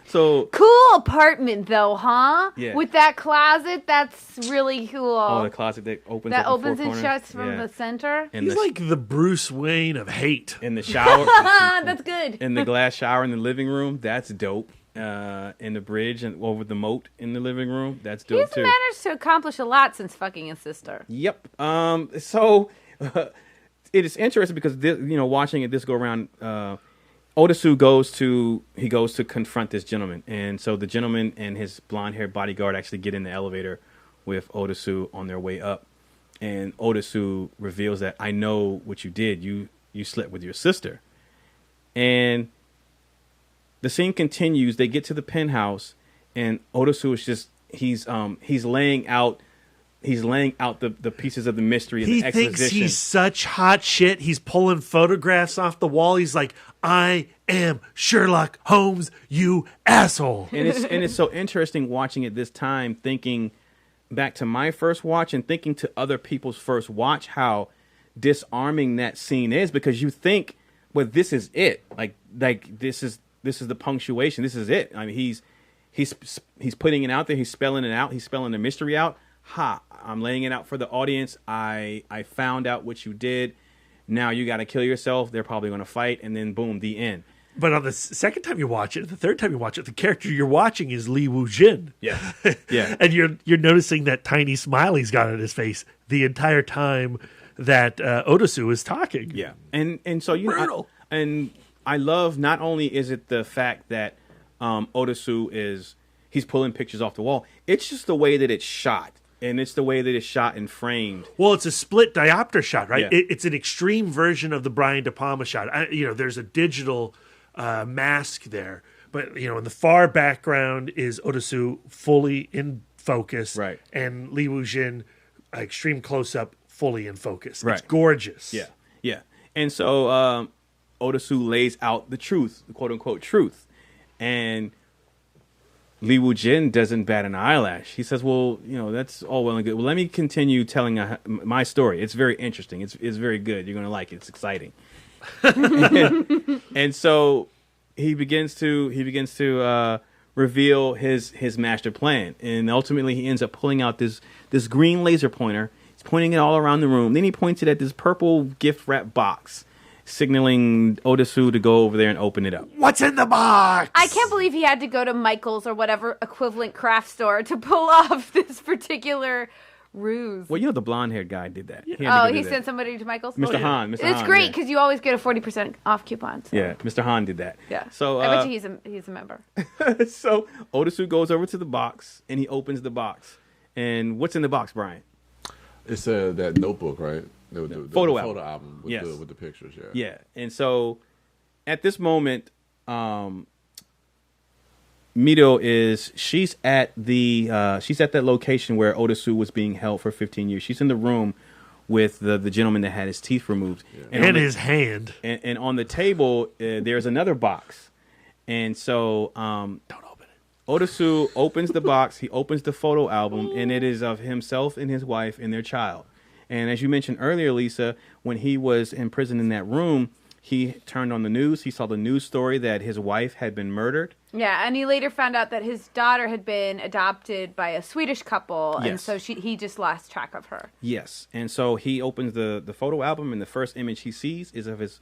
So cool apartment though, huh? Yeah. With that closet, that's really cool. Oh, the closet that opens and shuts from the center. He's like the Bruce Wayne of hate. In the shower. That's good. In the glass shower in the living room, that's dope. In the bridge and over the moat in the living room, that's dope too. He's managed to accomplish a lot since fucking his sister. Yep. So it is interesting because watching it this go around, Odasu goes to confront this gentleman, and so the gentleman and his blonde-haired bodyguard actually get in the elevator with Odasu on their way up, and Odasu reveals that I know what you did. You slept with your sister, and the scene continues. They get to the penthouse, and Odasu is just he's laying out the pieces of the mystery and the exposition. He thinks he's such hot shit. He's pulling photographs off the wall. He's like, "I am Sherlock Holmes, you asshole." And it's so interesting watching it this time, thinking back to my first watch and thinking to other people's first watch, how disarming that scene is, because you think, well, this is it. Like this is the punctuation. This is it. I mean, he's putting it out there. He's spelling it out. He's spelling the mystery out. ha, I'm laying it out for the audience. I found out what you did. Now you got to kill yourself. They're probably going to fight, and then boom, the end. But on the second time you watch it, the third time you watch it, the character you're watching is Lee Woo Jin. Yeah, yeah. And you're noticing that tiny smile he's got on his face the entire time that Otosu is talking. Yeah, and so Brutal. I love, not only is it the fact that Otosu he's pulling pictures off the wall. It's just the way that it's shot. And it's the way that it's shot and framed. Well, it's a split diopter shot, right? Yeah. It's an extreme version of the Brian De Palma shot. There's a digital mask there, but in the far background is Otosu fully in focus, right? And Lee Woo Jin, extreme close up, fully in focus. Right. It's gorgeous. Yeah, yeah. And so Otosu lays out the truth, the quote unquote truth, and Lee Woo Jin doesn't bat an eyelash. He says, well, that's all well and good. Well, let me continue telling my story. It's very interesting. It's very good. You're going to like it. It's exciting. and so he begins to reveal his master plan. And ultimately he ends up pulling out this green laser pointer. He's pointing it all around the room. Then he points it at this purple gift wrap box, signaling Otosu to go over there and open it up. What's in the box? I can't believe he had to go to Michael's or whatever equivalent craft store to pull off this particular ruse. Well, the blonde-haired guy did that. Yeah. He sent somebody to Michael's? Mr. Han. It's great because you always get a 40% off coupon. So. Yeah, Mr. Han did that. Yeah. So I bet you he's a member. So Otosu goes over to the box and he opens the box. And what's in the box, Brian? It's that notebook, right? The photo album with, yes. with the pictures, yeah. Yeah, and so at this moment, Mito she's at that location where Otosu was being held for 15 years. She's in the room with the gentleman that had his teeth removed, and his hand. And on the table, there's another box, and so don't open it. Otosu opens the box. He opens the photo album, and it is of himself and his wife and their child. And as you mentioned earlier, Lisa, when he was in prison in that room, he turned on the news. He saw the news story that his wife had been murdered. Yeah, and he later found out that his daughter had been adopted by a Swedish couple, Yes. and so he just lost track of her. Yes, and so he opens the photo album, and the first image he sees is of his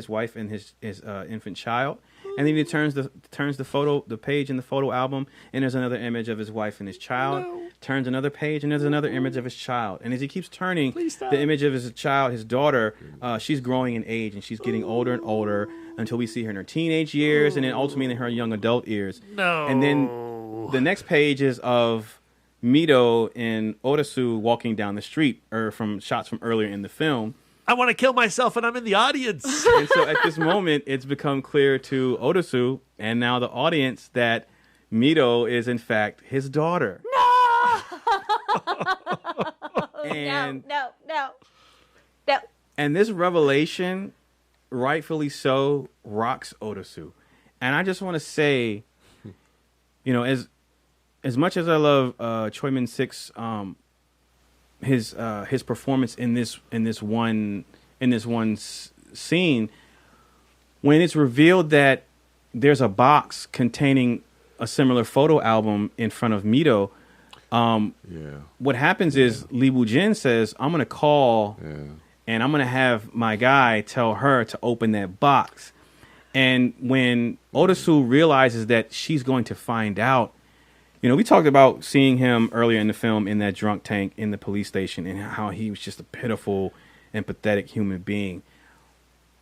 wife, and his infant child. And then he turns the page in the photo album, and there's another image of his wife and his child. No. Turns another page, and there's another image of his child. And as he keeps turning the image of his child, his daughter, she's growing in age, and she's getting older and older until we see her in her teenage years, and then ultimately in her young adult years. No. And then the next page is of Mito and Otosu walking down the street, or from shots from earlier in the film. I want to kill myself, and I'm in the audience. And so at this moment, it's become clear to Otosu and now the audience that Mito is in fact his daughter. No! And No. And this revelation, rightfully so, rocks Otosu. And I just want to say, as much as I love Choi Min-sik's his performance in this one scene, when it's revealed that there's a box containing a similar photo album in front of Mito, what happens is Lee Woo Jin says, I'm going to call and I'm going to have my guy tell her to open that box. And when Otosu realizes that she's going to find out, we talked about seeing him earlier in the film in that drunk tank in the police station and how he was just a pitiful and pathetic human being.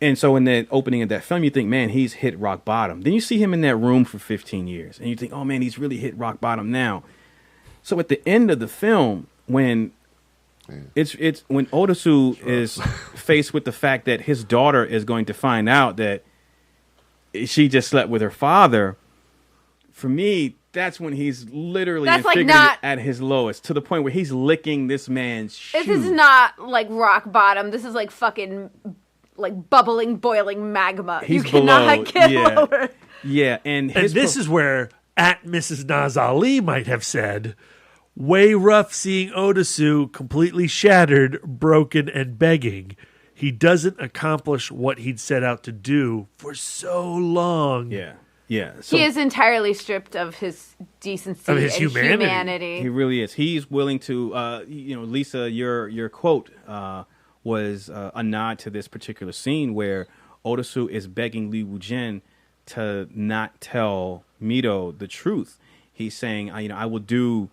And so in the opening of that film, you think, man, he's hit rock bottom. Then you see him in that room for 15 years and you think, oh man, he's really hit rock bottom now. So at the end of the film, when when Otosu is faced with the fact that his daughter is going to find out that she just slept with her father, for me, that's when he's literally at his lowest, to the point where he's licking this man's shoe. This is not like rock bottom. This is like fucking like bubbling, boiling magma. He's you cannot get lower. Yeah, and this is where at Mrs. Naz Ali might have said, way rough seeing Otosu completely shattered, broken, and begging. He doesn't accomplish what he'd set out to do for so long. Yeah. Yeah. So he is entirely stripped of his decency Of his and humanity. he really is. He's willing to, Lisa, your quote was a nod to this particular scene where Otosu is begging Lee Woo-jin to not tell Mito the truth. He's saying, I will do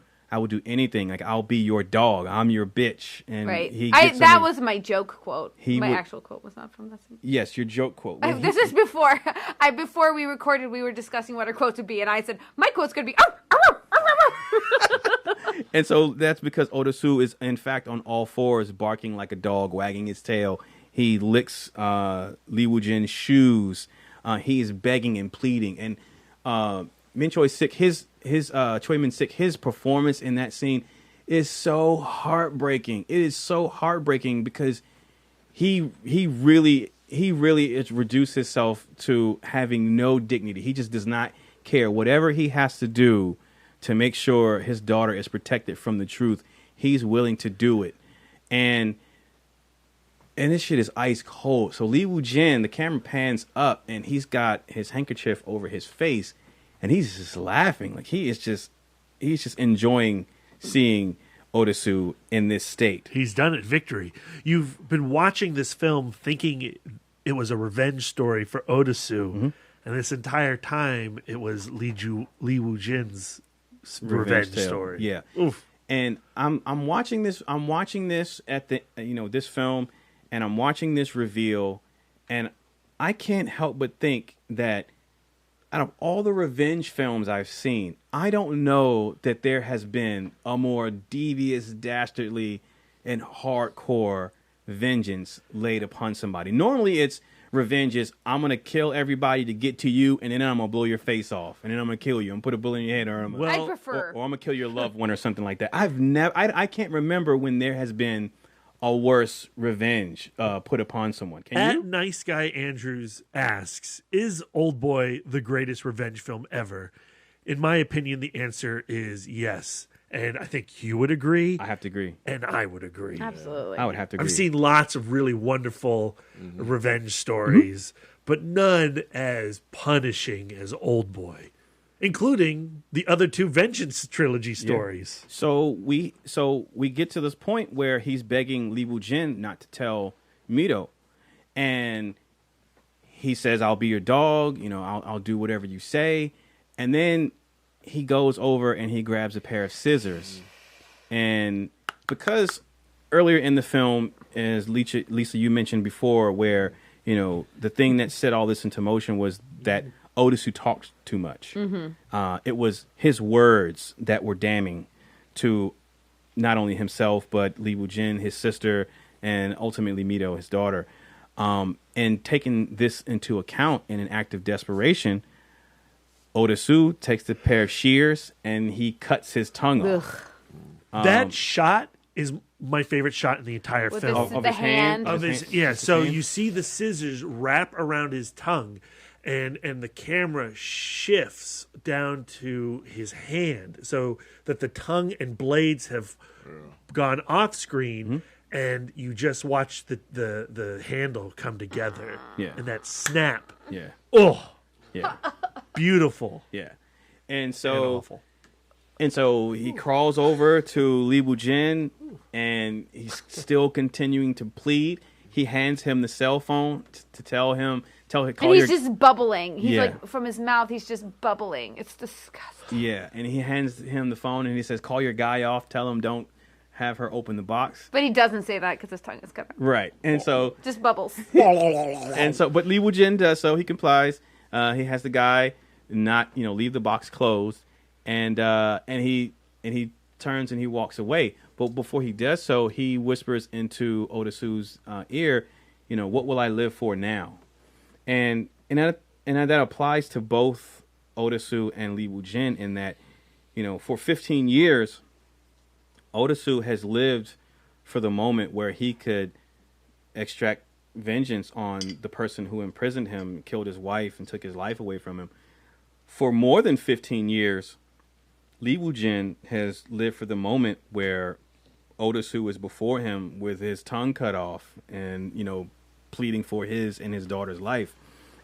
anything. Like, I'll be your dog. I'm your bitch. And Right. he That was my joke quote. My actual quote was not from this. Yes, your joke quote. This is before before we recorded. We were discussing what our quotes would be, and I said my quote's gonna be. And so that's because Otosu is in fact on all fours, barking like a dog, wagging his tail. He licks Lee Woo-jin's shoes. He is begging and pleading. And Min Choi-sik, Choi Min-sik, his performance in that scene is so heartbreaking. It is so heartbreaking because he really is reduced himself to having no dignity. He just does not care. Whatever he has to do to make sure his daughter is protected from the truth, he's willing to do it. And this shit is ice cold. So Lee Woo-jin, the camera pans up and he's got his handkerchief over his face and he's just laughing. Like he's just enjoying seeing Otosu in this state. He's done it. Victory. You've been watching this film thinking it was a revenge story for Otosu, and this entire time it was Lee Woo-jin's revenge tale. story. Yeah. Oof. And I'm watching this at the this film, and I'm watching this reveal, and I can't help but think that out of all the revenge films I've seen, I don't know that there has been a more devious, dastardly, and hardcore vengeance laid upon somebody. Normally it's revenge is I'm going to kill everybody to get to you, and then I'm going to blow your face off, and then I'm going to kill you and put a bullet in your head, or I'm I prefer. or I'm going to kill your loved one or something like that. I can't remember when there has been a worse revenge put upon someone. Can you? Nice Guy Andrews asks, is Oldboy the greatest revenge film ever? In my opinion, the answer is yes. And I think you would agree. I have to agree. And I would agree. Absolutely. I would have to agree. I've seen lots of really wonderful revenge stories, but none as punishing as Oldboy, including the other two Vengeance trilogy stories. So we get to this point where he's begging Lee Woo-jin not to tell Mito, and he says, "I'll be your dog. I'll do whatever you say." And then he goes over and he grabs a pair of scissors, and because earlier in the film, as Lisa, you mentioned before, where the thing that set all this into motion was that Otosu talked too much. It was his words that were damning to not only himself, but Lee Woo-jin, his sister, and ultimately Mito, his daughter. And taking this into account in an act of desperation, Otosu takes the pair of shears and he cuts his tongue off. That shot is my favorite shot in the entire With film. the hand. So you see the scissors wrap around his tongue, and the camera shifts down to his hand so that the tongue and blades have gone off screen, and you just watch the handle come together. Yeah. And that snap. Yeah. Oh, Yeah. beautiful. Yeah. And And so awful. And so he crawls over to Lee Woo-jin, and he's still continuing to plead. He hands him the cell phone to tell him, call And he's your... just bubbling. He's Yeah. like, from his mouth, he's just bubbling. It's disgusting. Yeah, and he hands him the phone, and he says, call your guy off, tell him don't have her open the box. But he doesn't say that because his tongue is covered. Right, and so... Just bubbles. But Lee Woo-jin does so. He complies. He has the guy not, leave the box closed, and he turns and he walks away. But before he does so, he whispers into Otosu's ear, what will I live for now? And that applies to both Otosu and Lee Woo-jin in that, for 15 years, Otosu has lived for the moment where he could extract vengeance on the person who imprisoned him, killed his wife, and took his life away from him. For more than 15 years, Lee Woo-jin has lived for the moment where Otosu is before him with his tongue cut off and, pleading for his and his daughter's life.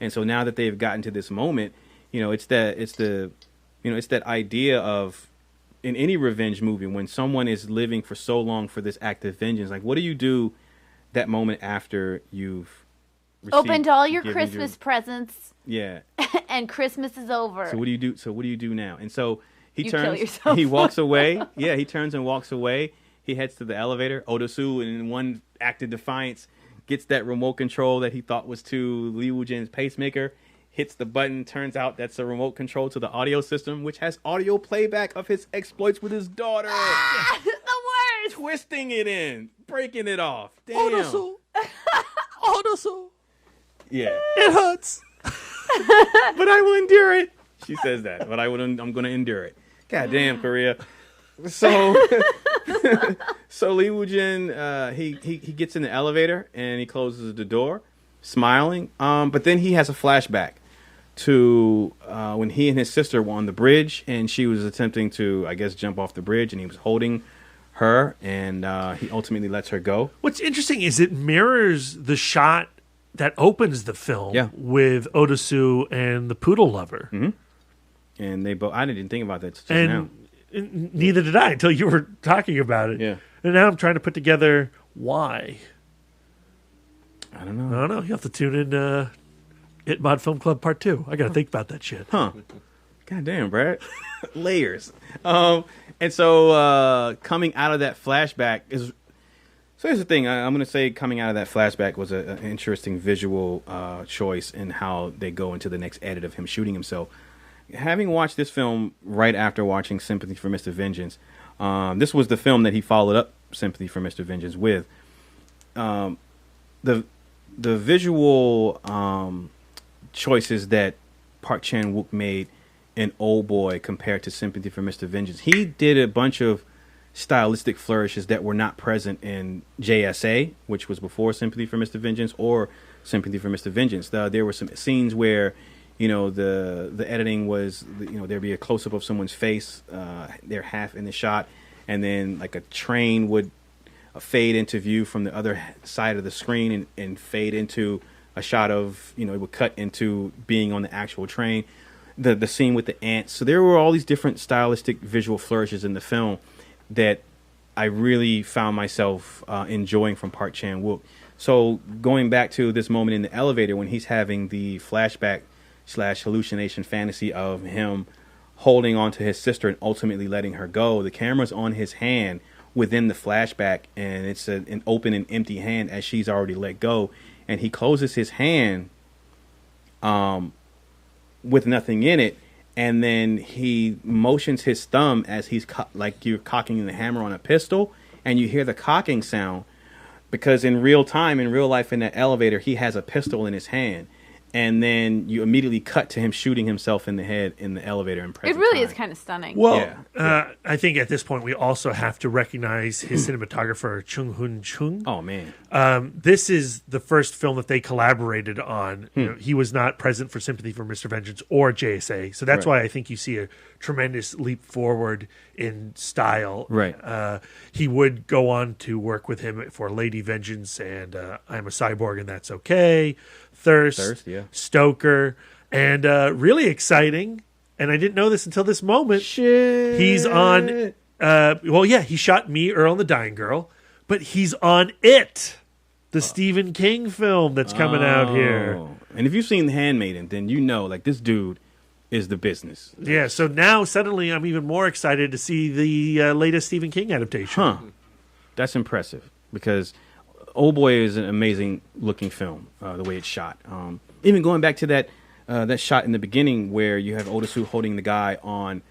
And so now that they've gotten to this moment, it's the it's that idea of, in any revenge movie, when someone is living for so long for this act of vengeance, like, what do you do that moment after you've opened all your Christmas presents? Yeah. And Christmas is over. So what do you do? So what do you do now? And so he kill turns, yourself. he walks away. Yeah, he turns and walks away. He heads to the elevator. Odosu, in one act of defiance, gets that remote control that he thought was to Lee Woo-jin's pacemaker, hits the button. Turns out that's a remote control to the audio system, which has audio playback of his exploits with his daughter. The worst. Twisting it in, breaking it off. Damn. Odosu. Odosu. Yeah. It hurts. But I will endure it. She says that, but I'm going to endure it. God damn, Korea. So, so Lee Woo-jin, he gets in the elevator and he closes the door, smiling. But then he has a flashback to when he and his sister were on the bridge, and she was attempting to, I guess, jump off the bridge, and he was holding her, and he ultimately lets her go. What's interesting is it mirrors the shot that opens the film with Odosu and the poodle lover. Mm-hmm. And they both, I didn't think about that just now. And neither did I until you were talking about it. Yeah. And now I'm trying to put together why. I don't know. I don't know. You have to tune in ITMOD Film Club Part 2. I got to think about that shit. Huh. God damn, Brad. Layers. And so coming out of that flashback is... So here's the thing. I'm going to say coming out of that flashback was an interesting visual choice in how they go into the next edit of him shooting himself. Having watched this film right after watching Sympathy for Mr. Vengeance, this was the film that he followed up Sympathy for Mr. Vengeance with. The visual choices that Park Chan-wook made in Oldboy compared to Sympathy for Mr. Vengeance, he did a bunch of stylistic flourishes that were not present in JSA, which was before Sympathy for Mr. Vengeance, or Sympathy for Mr. Vengeance. There were some scenes where, the editing was, there'd be a close-up of someone's face, they're half in the shot, and then like a train would fade into view from the other side of the screen and fade into a shot of, it would cut into being on the actual train, the scene with the ants. So there were all these different stylistic visual flourishes in the film that I really found myself enjoying from Park Chan-wook. So going back to this moment in the elevator when he's having the flashback / hallucination fantasy of him holding on to his sister and ultimately letting her go, the camera's on his hand within the flashback, and it's an open and empty hand as she's already let go, and he closes his hand with nothing in it, and then he motions his thumb as he's like you're cocking the hammer on a pistol, and you hear the cocking sound because in real time, in real life, in that elevator, he has a pistol in his hand. And then you immediately cut to him shooting himself in the head in the elevator in present It really time. is kind of stunning. Well, I think at this point we also have to recognize his cinematographer, Chung Hoon Chung. Oh, man. This is the first film that they collaborated on. He was not present for Sympathy for Mr. Vengeance or JSA. So that's why I think you see a tremendous leap forward in style. Right. He would go on to work with him for Lady Vengeance and I'm a Cyborg and That's Okay, Thirst, yeah. Stoker, and really exciting, and I didn't know this until this moment. Shit. He's on, he shot Me, Earl and the Dying Girl, but he's on It, the Stephen King film that's coming out here. And if you've seen The Handmaiden, then you know, like, this dude is the business. Yeah, so now suddenly I'm even more excited to see the latest Stephen King adaptation. Huh. That's impressive, because Oldboy is an amazing looking film, the way it's shot. Even going back to that shot in the beginning where you have Odosu holding the guy on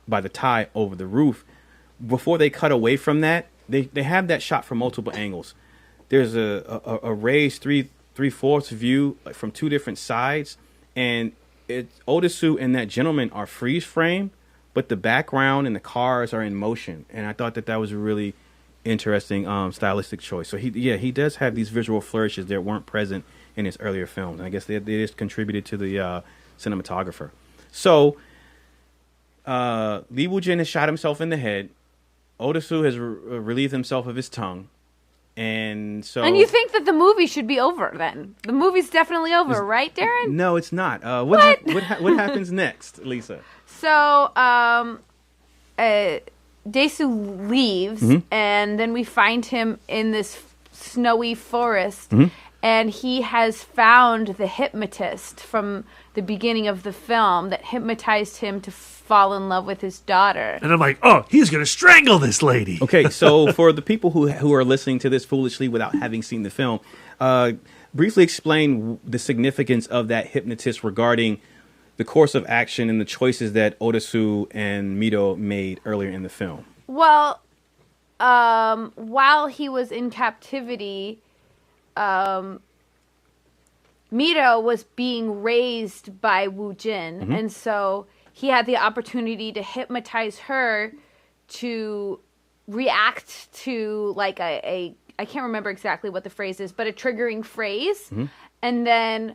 by the tie over the roof. Before they cut away from that, they have that shot from multiple angles. There's a raised three-fourths view from two different sides, and Odosu and that gentleman are freeze frame, but the background and the cars are in motion. And I thought that was a really interesting stylistic choice. So he does have these visual flourishes that weren't present in his earlier films, and I guess they just contributed to the cinematographer. So Lee Woo-jin has shot himself in the head. Odosu has relieved himself of his tongue, And so, and you think that the movie should be over then? The movie's definitely over, right, Darren? No, it's not. What happens next, Lisa? So, Desu leaves, and then we find him in this snowy forest, and he has found the hypnotist from the beginning of the film that hypnotized him to fall in love with his daughter. And I'm like, oh, he's going to strangle this lady. Okay, so for the people who are listening to this foolishly without having seen the film, briefly explain the significance of that hypnotist regarding the course of action and the choices that Odasu and Mito made earlier in the film. Well, while he was in captivity, Mito was being raised by Wu Jin, and so he had the opportunity to hypnotize her to react to like a I can't remember exactly what the phrase is, but a triggering phrase, and then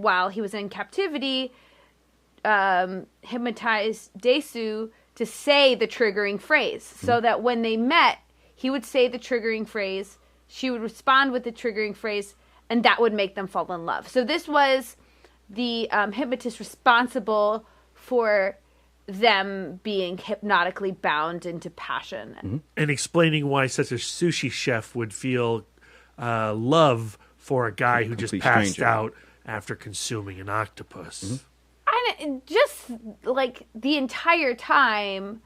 while he was in captivity, hypnotized Desu to say the triggering phrase, so that when they met, he would say the triggering phrase, she would respond with the triggering phrase, and that would make them fall in love. So this was the hypnotist responsible for them being hypnotically bound into passion. And explaining why such a sushi chef would feel love for a guy who just passed stranger. out after consuming an octopus. And just like the entire time,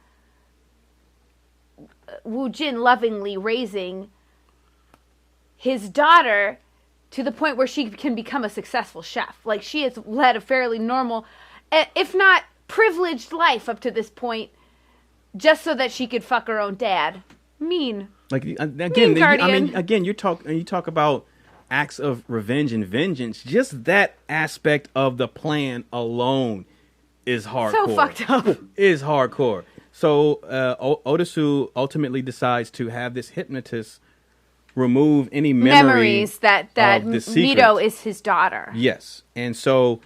Wu Jin lovingly raising his daughter to the point where she can become a successful chef. Like, she has led a fairly normal, if not privileged life up to this point, just so that she could fuck her own dad. Mean. Like again, Mean guardian. you talk about acts of revenge and vengeance. Just that aspect of the plan alone is hardcore. So fucked up. Is hardcore. So Odasu ultimately decides to have this hypnotist remove any memories that of the secret. Mito is his daughter. Yes, and so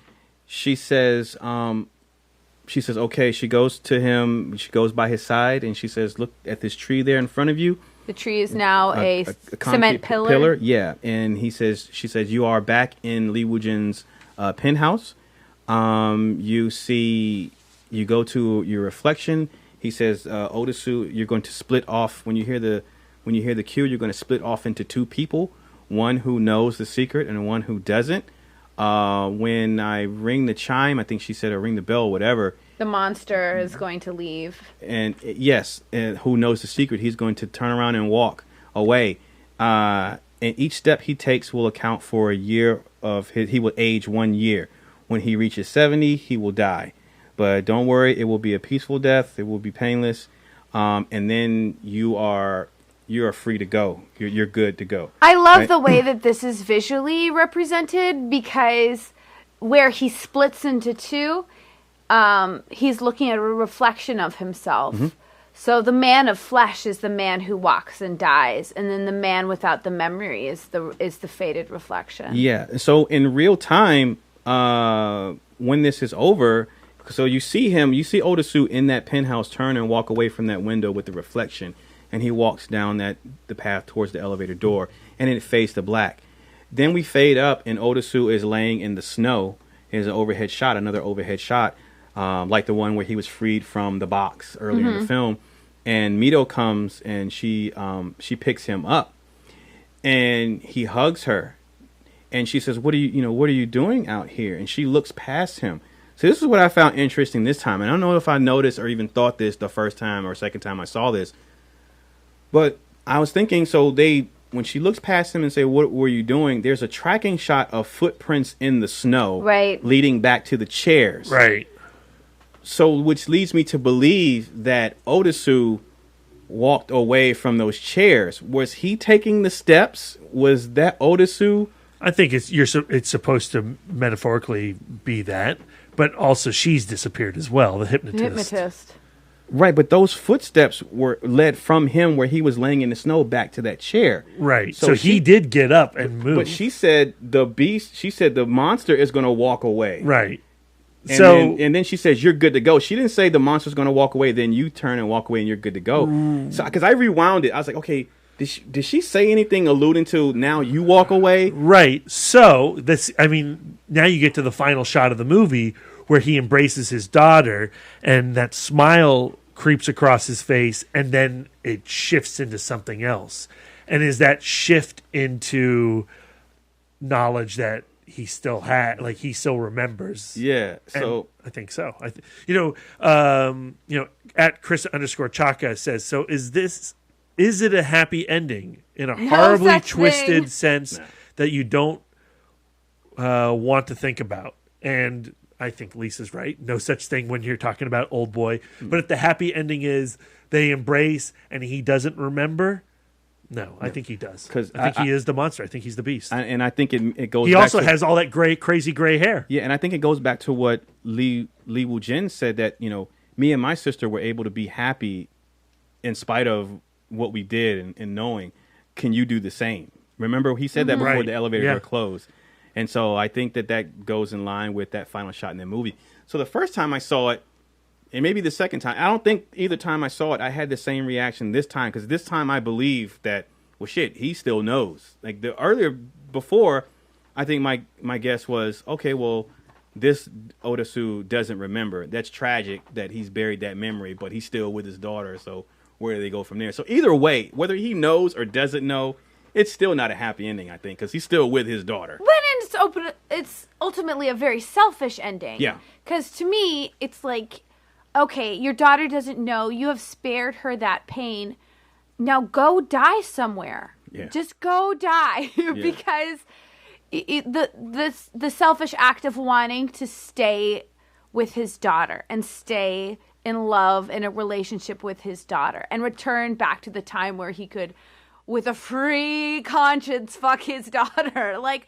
she says, okay. She goes to him. She goes by his side, and she says, "Look at this tree there in front of you." The tree is now a cement concrete pillar. Yeah, and she says, "You are back in Lee Woo-jin's penthouse. You go to your reflection." He says, "Odasu, you're going to split off when you hear the cue. You're going to split off into two people, one who knows the secret and one who doesn't. When I ring the chime, I think she said, or ring the bell, whatever." The monster is going to leave. And yes, and who knows the secret, he's going to turn around and walk away. And each step he takes will account for a year of he will age 1 year. When he reaches 70, he will die. But don't worry, it will be a peaceful death. It will be painless. And then you are free to go. You're good to go. I love the way that this is visually represented, because where he splits into two, he's looking at a reflection of himself. So the man of flesh is the man who walks and dies, and then the man without the memory is the faded reflection. Yeah. So in real time, when this is over, so you see Odasu in that penthouse turn and walk away from that window with the reflection, and he walks down the path towards the elevator door, and it fades to black. Then we fade up, and Odasu is laying in the snow. Here's another overhead shot, like the one where he was freed from the box earlier in the film. And Mito comes, and she picks him up, and he hugs her, and she says, what are you doing out here? And she looks past him. So this is what I found interesting this time. And I don't know if I noticed or even thought this the first time or second time I saw this, but I was thinking, when she looks past him and say, what were you doing? There's a tracking shot of footprints in the snow, right, leading back to the chairs. Right. So, which leads me to believe that Odasu walked away from those chairs. Was he taking the steps? Was that Odasu? I think it's supposed to metaphorically be that, but also she's disappeared as well, the hypnotist. Right, but those footsteps were led from him where he was laying in the snow back to that chair. Right. So he did get up and move. But she said the monster is going to walk away. Right. And then she says, you're good to go. She didn't say the monster's going to walk away, then you turn and walk away and you're good to go. So, because I rewound it. I was like, okay, Did she say anything alluding to now you walk away? Right. So now you get to the final shot of the movie where he embraces his daughter, and that smile creeps across his face, and then it shifts into something else. And is that shift into knowledge that he still he still remembers? Yeah. So and I think so. At Chris_Chaka says, so is it a happy ending in a horribly such twisted thing. sense that you don't want to think about? And I think Lisa's right. No such thing when you're talking about Oldboy. But if the happy ending is they embrace and he doesn't remember, no, I think he does. Because I think he is the monster. I think he's the beast. And I think it goes. He back also to, has all that crazy gray hair. Yeah, and I think it goes back to what Lee Woo Jin said, that me and my sister were able to be happy in spite of what we did and knowing. Can you do the same? Remember, he said that before the elevator door closed. And so I think that goes in line with that final shot in the movie. So the first time I saw it, and maybe the second time, I don't think either time I saw it, I had the same reaction this time. Because this time I believe that, well, shit, he still knows. Like the earlier, before, I think my guess was, okay, well, this Odasu doesn't remember. That's tragic that he's buried that memory, but he's still with his daughter. So where do they go from there? So either way, whether he knows or doesn't know, it's still not a happy ending, I think, because he's still with his daughter. It's ultimately a very selfish ending. Yeah. Because to me, it's like, okay, your daughter doesn't know. You have spared her that pain. Now go die somewhere. Yeah. Just go die. Because the selfish act of wanting to stay with his daughter and stay in love in a relationship with his daughter and return back to the time where he could, with a free conscience, fuck his daughter. Like,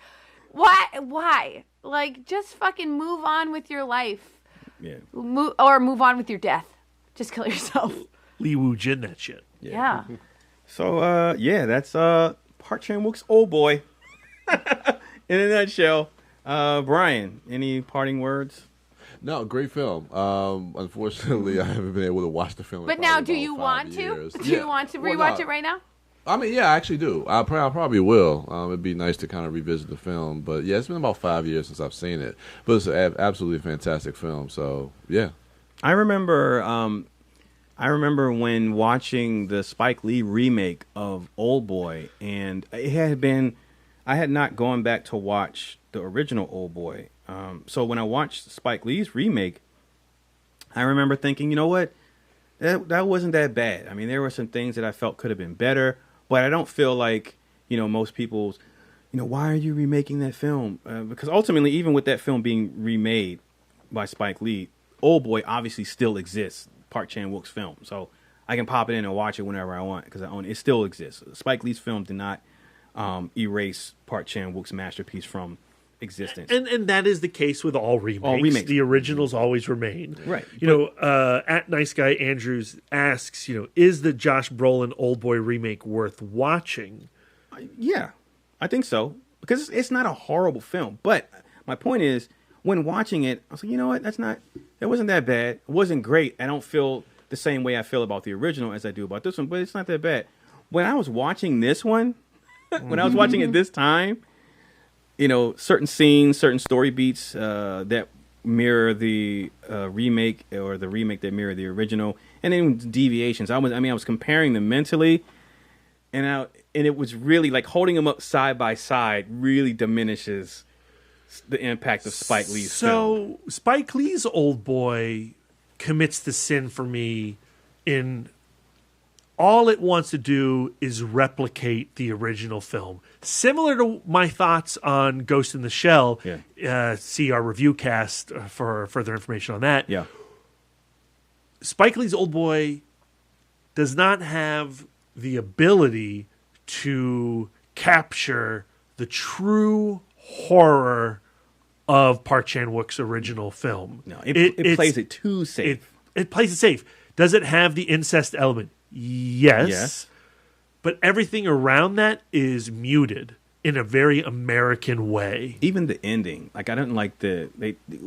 why? Like, just fucking move on with your life. Yeah. Move on with your death. Just kill yourself. Lee Woo Jin that shit. Yeah. So, that's Park Chan-wook's Oldboy. In a nutshell. Brian, any parting words? No, great film. Unfortunately, I haven't been able to watch the film. But now, do you want to? Do you want to rewatch it right now? I mean, yeah, I actually do. I probably will. It'd be nice to kind of revisit the film. But yeah, it's been about 5 years since I've seen it. But it's an absolutely fantastic film. So yeah, I remember when watching the Spike Lee remake of Oldboy, and I had not gone back to watch the original Oldboy. So when I watched Spike Lee's remake, I remember thinking, you know what, that wasn't that bad. I mean, there were some things that I felt could have been better. But I don't feel like, most people's, why are you remaking that film? Because ultimately, even with that film being remade by Spike Lee, Oldboy obviously still exists, Park Chan-wook's film. So I can pop it in and watch it whenever I want because I own it. It still exists. Spike Lee's film did not erase Park Chan-wook's masterpiece from existence. And that is the case with all remakes. The originals always remain. Right. At Nice Guy Andrews asks, is the Josh Brolin Oldboy remake worth watching? Yeah, I think so. Because it's not a horrible film. But my point is, when watching it, I was like, you know what? It wasn't that bad. It wasn't great. I don't feel the same way I feel about the original as I do about this one, but it's not that bad. When I was watching this one, when I was watching it this time, certain scenes, certain story beats that mirror the remake or the remake that mirror the original, and then deviations. I was comparing them mentally, and it was really like holding them up side by side really diminishes the impact of Spike Lee's film. So Spike Lee's Oldboy commits the sin for me in all it wants to do is replicate the original film. Similar to my thoughts on Ghost in the Shell, see our review cast for further information on that. Yeah. Spike Lee's Oldboy does not have the ability to capture the true horror of Park Chan-wook's original film. No, it plays it too safe. It plays it safe. Does it have the incest element? Yes. But everything around that is muted in a very American way. Even the ending, like I didn't like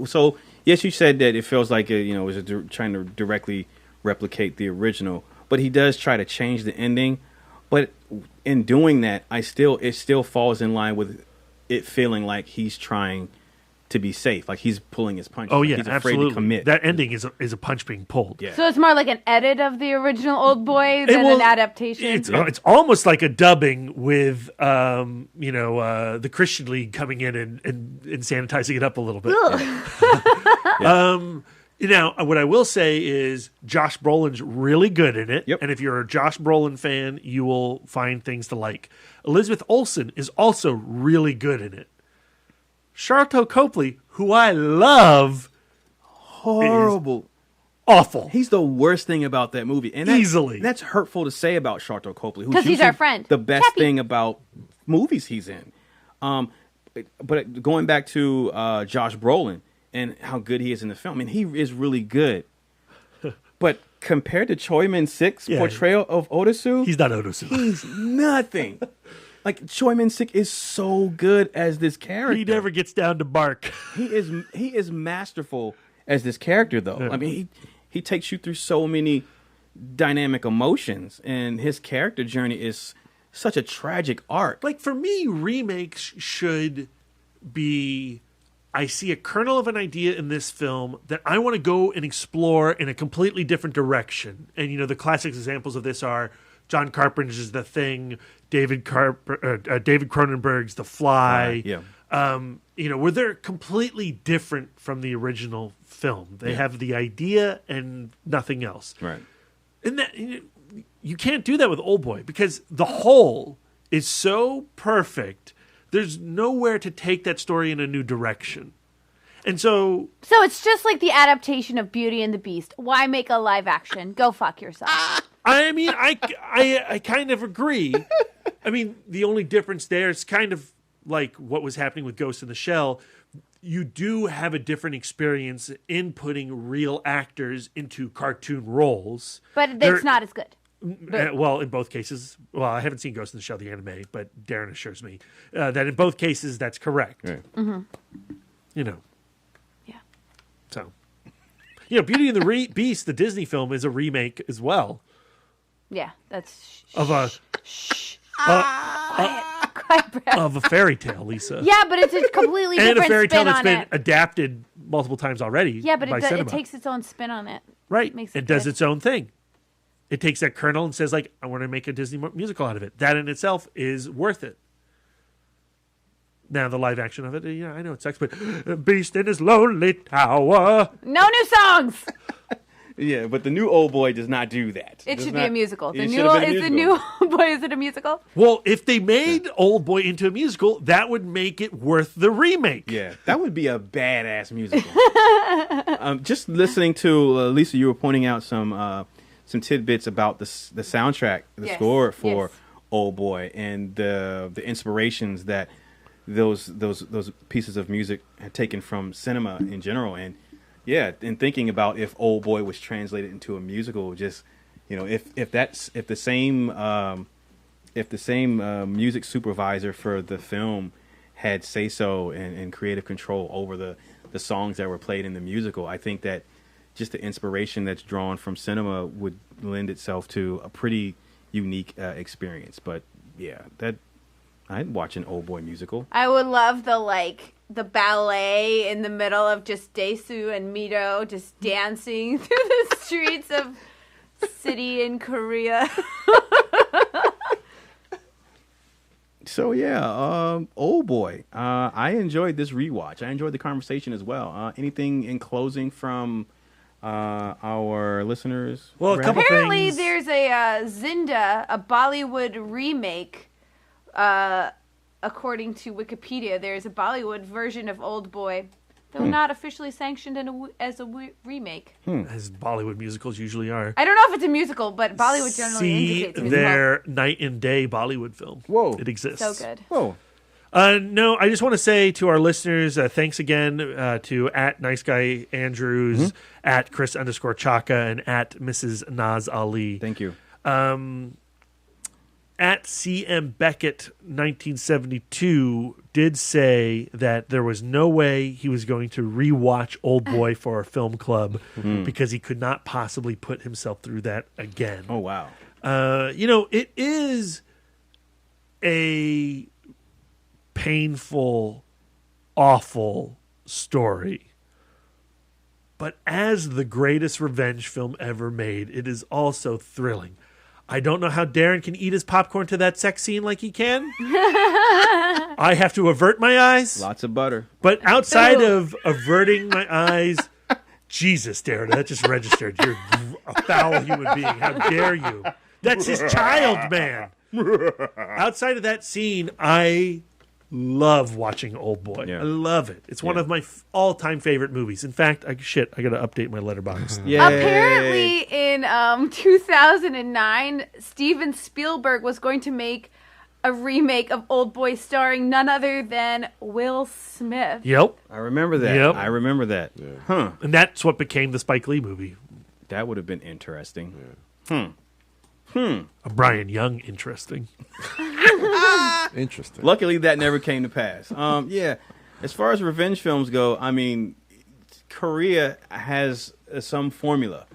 so yes, you said that it feels like it was trying to directly replicate the original, but he does try to change the ending. But in doing that, it still falls in line with it feeling like he's trying to be safe, like he's pulling his punches. Oh yeah, he's afraid absolutely. to commit. That ending is a punch being pulled. Yeah. So it's more like an edit of the original Oldboy than an adaptation. It's almost like a dubbing with the Christian League coming in and sanitizing it up a little bit. What I will say is Josh Brolin's really good in it. Yep. And if you're a Josh Brolin fan, you will find things to like. Elizabeth Olsen is also really good in it. Sharlto Copley, who I love, Horrible. Awful. He's the worst thing about that movie. And Easily. That's hurtful to say about Sharlto Copley. Because he's our friend. The best Chappie. thing about movies he's in. But going back to Josh Brolin and how good he is in the film, I mean, he is really good. But compared to Choi Min-sik's portrayal of Otosu, He's not Otosu. he's nothing. Like, Choi Min-sik is so good as this character. He never gets down to bark. He is masterful as this character, though. Yeah. I mean, he takes you through so many dynamic emotions, and his character journey is such a tragic arc. Like, for me, remakes should be, I see a kernel of an idea in this film that I want to go and explore in a completely different direction. And, the classic examples of this are John Carpenter's The Thing, David Cronenberg's The Fly. Where they're completely different from the original film. They have the idea and nothing else. Right. And that you can't do that with Oldboy because the whole is so perfect. There's nowhere to take that story in a new direction. And so it's just like the adaptation of Beauty and the Beast. Why make a live action? Go fuck yourself. I mean, I kind of agree. I mean, the only difference there is kind of like what was happening with Ghost in the Shell. You do have a different experience in putting real actors into cartoon roles. But it's not as good. Well, in both cases, I haven't seen Ghost in the Shell, the anime, but Darren assures me that in both cases that's correct. Right. Mm-hmm. Yeah. So, Beauty and the Beast, the Disney film, is a remake as well. Yeah, that's... Of a... Quiet, Brad. Of a fairy tale, Lisa. Yeah, but it's a completely And different a fairy tale spin that's on been it. adapted multiple times already. Yeah, but by it cinema. takes its own spin on it. Right. Makes It it does good. its own thing. It takes that kernel and says, I want to make a Disney musical out of it. That in itself is worth it. Now, the live action of it, I know it sucks, but Beast in his lonely tower. No new songs! Yeah, but the new Oldboy does not do that. It should be a musical. It should have been a musical. Is it a musical? Well, if they made Oldboy into a musical, that would make it worth the remake. Yeah, that would be a badass musical. Just listening to Lisa, you were pointing out some tidbits about the soundtrack, the score for Oldboy, and the inspirations that those pieces of music had taken from cinema in general. And and thinking about if Oldboy was translated into a musical, just if the same music supervisor for the film had say so and creative control over the songs that were played in the musical, I think that just the inspiration that's drawn from cinema would lend itself to a pretty unique experience. But I'd watch an Oldboy musical. I would love the ballet in the middle of just Daesu and Mito just dancing through the streets of city in Korea. So Oldboy. I enjoyed this rewatch. I enjoyed the conversation as well. Anything in closing from our listeners? Well, a couple Apparently, things. there's a Zinda, a Bollywood remake. According to Wikipedia, there's a Bollywood version of Oldboy, though not officially sanctioned as a remake. As Bollywood musicals usually are. I don't know if it's a musical, but Bollywood generally See indicates musical. their Night and Day Bollywood film. Whoa. It exists. So good. Whoa. No, I just want to say to our listeners, thanks again to @NiceGuyAndrews, @Chris_Chaka, and @Mrs. Naz Ali. Thank you. @CM Beckett 1972 did say that there was no way he was going to rewatch Oldboy for our film club because he could not possibly put himself through that again. Oh, wow. It is a painful, awful story. But as the greatest revenge film ever made, it is also thrilling. I don't know how Darren can eat his popcorn to that sex scene like he can. I have to avert my eyes. Lots of butter. But outside of averting my eyes, Jesus, Darren, that just registered. You're a foul human being. How dare you? That's his child, man. Outside of that scene, I love watching Oldboy. Yeah. I love it. It's one of my all-time favorite movies. In fact, I got to update my letterbox. Yeah. Apparently, in 2009, Steven Spielberg was going to make a remake of Oldboy starring none other than Will Smith. Yep. I remember that. Yep. I remember that. Yeah. Huh. And that's what became the Spike Lee movie. That would have been interesting. A Brian Young interesting. Interesting. Luckily, that never came to pass. Yeah. As far as revenge films go, I mean, Korea has some formula.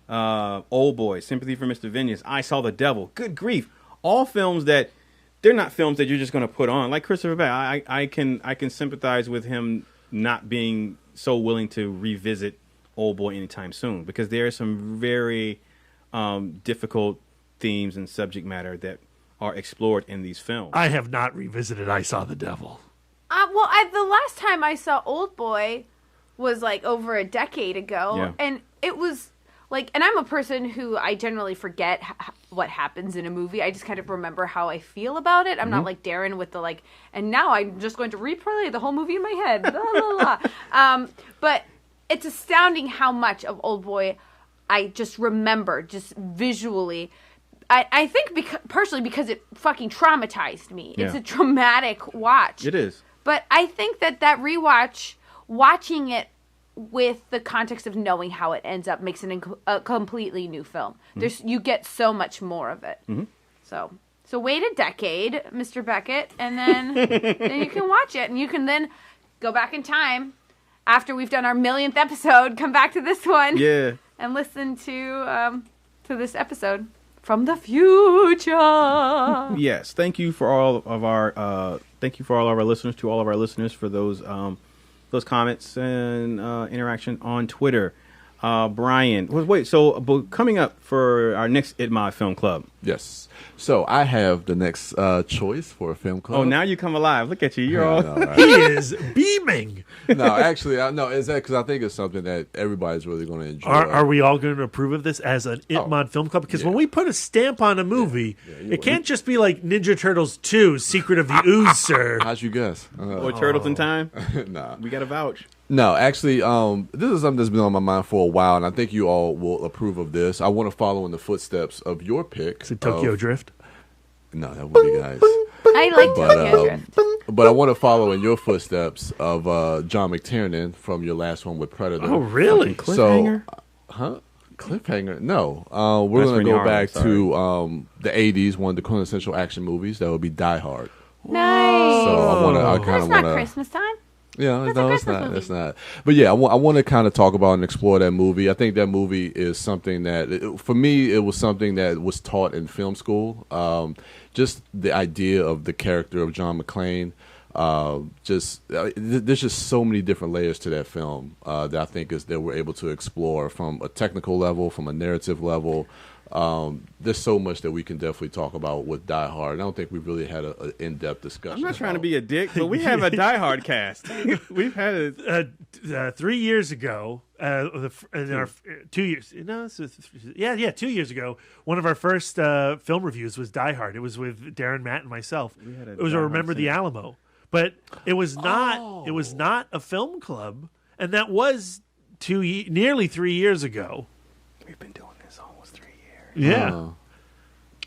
Oldboy, Sympathy for Mr. Vengeance, I Saw the Devil. Good grief. All films that, they're not films that you're just going to put on. Like Christopher Beck, I can sympathize with him not being so willing to revisit Oldboy anytime soon, because there are some very difficult themes and subject matter that are explored in these films. I have not revisited I Saw the Devil. The last time I saw Oldboy was like over a decade ago, Yeah. and it was like, and I'm a person who I generally forget what happens in a movie. I just kind of remember how I feel about it. I'm not like Darren with the like, and now I'm just going to replay the whole movie in my head. Blah, blah, blah. But it's astounding how much of Oldboy I just remember, just visually. I think partially because it fucking traumatized me. Yeah. It's a traumatic watch. It is. But I think that rewatch, watching it with the context of knowing how it ends up, makes it a completely new film. You get so much more of it. So wait a decade, Mr. Beckett, and then you can watch it, and you can then go back in time after we've done our 1,000th episode. Come back to this one, and listen to this episode from the future. Yes, thank you for all of our listeners, to all of our listeners, for those comments and interaction on Twitter. Brian, so coming up for our next ITMOD Film Club. Yes. So I have the next choice for a film club. Oh, now you come alive. Look at you. You're all... He is beaming. No, actually, is that because I think it's something that everybody's really going to enjoy. Are we all going to approve of this as an ITMOD Film Club? Because when we put a stamp on a movie, it can't just be like Ninja Turtles 2, Secret of the Ooze, sir. How'd you guess? Or Turtles in Time? Nah. We got to vouch. No, actually, this is something that's been on my mind for a while, and I think you all will approve of this. I want to follow in the footsteps of your pick. Is it Tokyo Drift? No, that would be nice. I like Tokyo Drift. But I want to follow in your footsteps of John McTiernan from your last one with Predator. Oh, really? Cliffhanger? Cliffhanger? No. We're That's going to go Rennie back Harlan, to the 80s, one of the quintessential action movies. That would be Die Hard. Nice. So I kind That's of not want to... Christmas time. Yeah, That's no, a it's Christmas not. movie. It's not. But yeah, I want to kind of talk about and explore that movie. I think that movie is something that, for me, it was something that was taught in film school. Just the idea of the character of John McClane. There's just so many different layers to that film that I think that we're able to explore from a technical level, from a narrative level. There's so much that we can definitely talk about with Die Hard. I don't think we've really had an in-depth discussion. I'm not trying to be a dick, but we have a Die Hard cast. We've had 3 years ago, in our 2 years. No, 2 years ago, one of our first film reviews was Die Hard. It was with Darren, Matt, and myself. It was a Remember the Alamo, but it was not. It was not a film club, and that was nearly 3 years ago. We've been doing this almost 3 years. Yeah.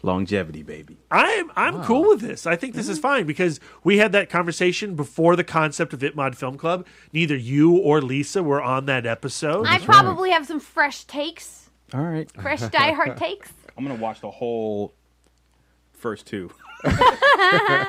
Longevity, baby. I'm cool with this. I think this is fine because we had that conversation before the concept of ITMOD Film Club. Neither you or Lisa were on that episode. I probably have some fresh takes. All right. Fresh Die Hard takes. I'm going to watch the whole first two.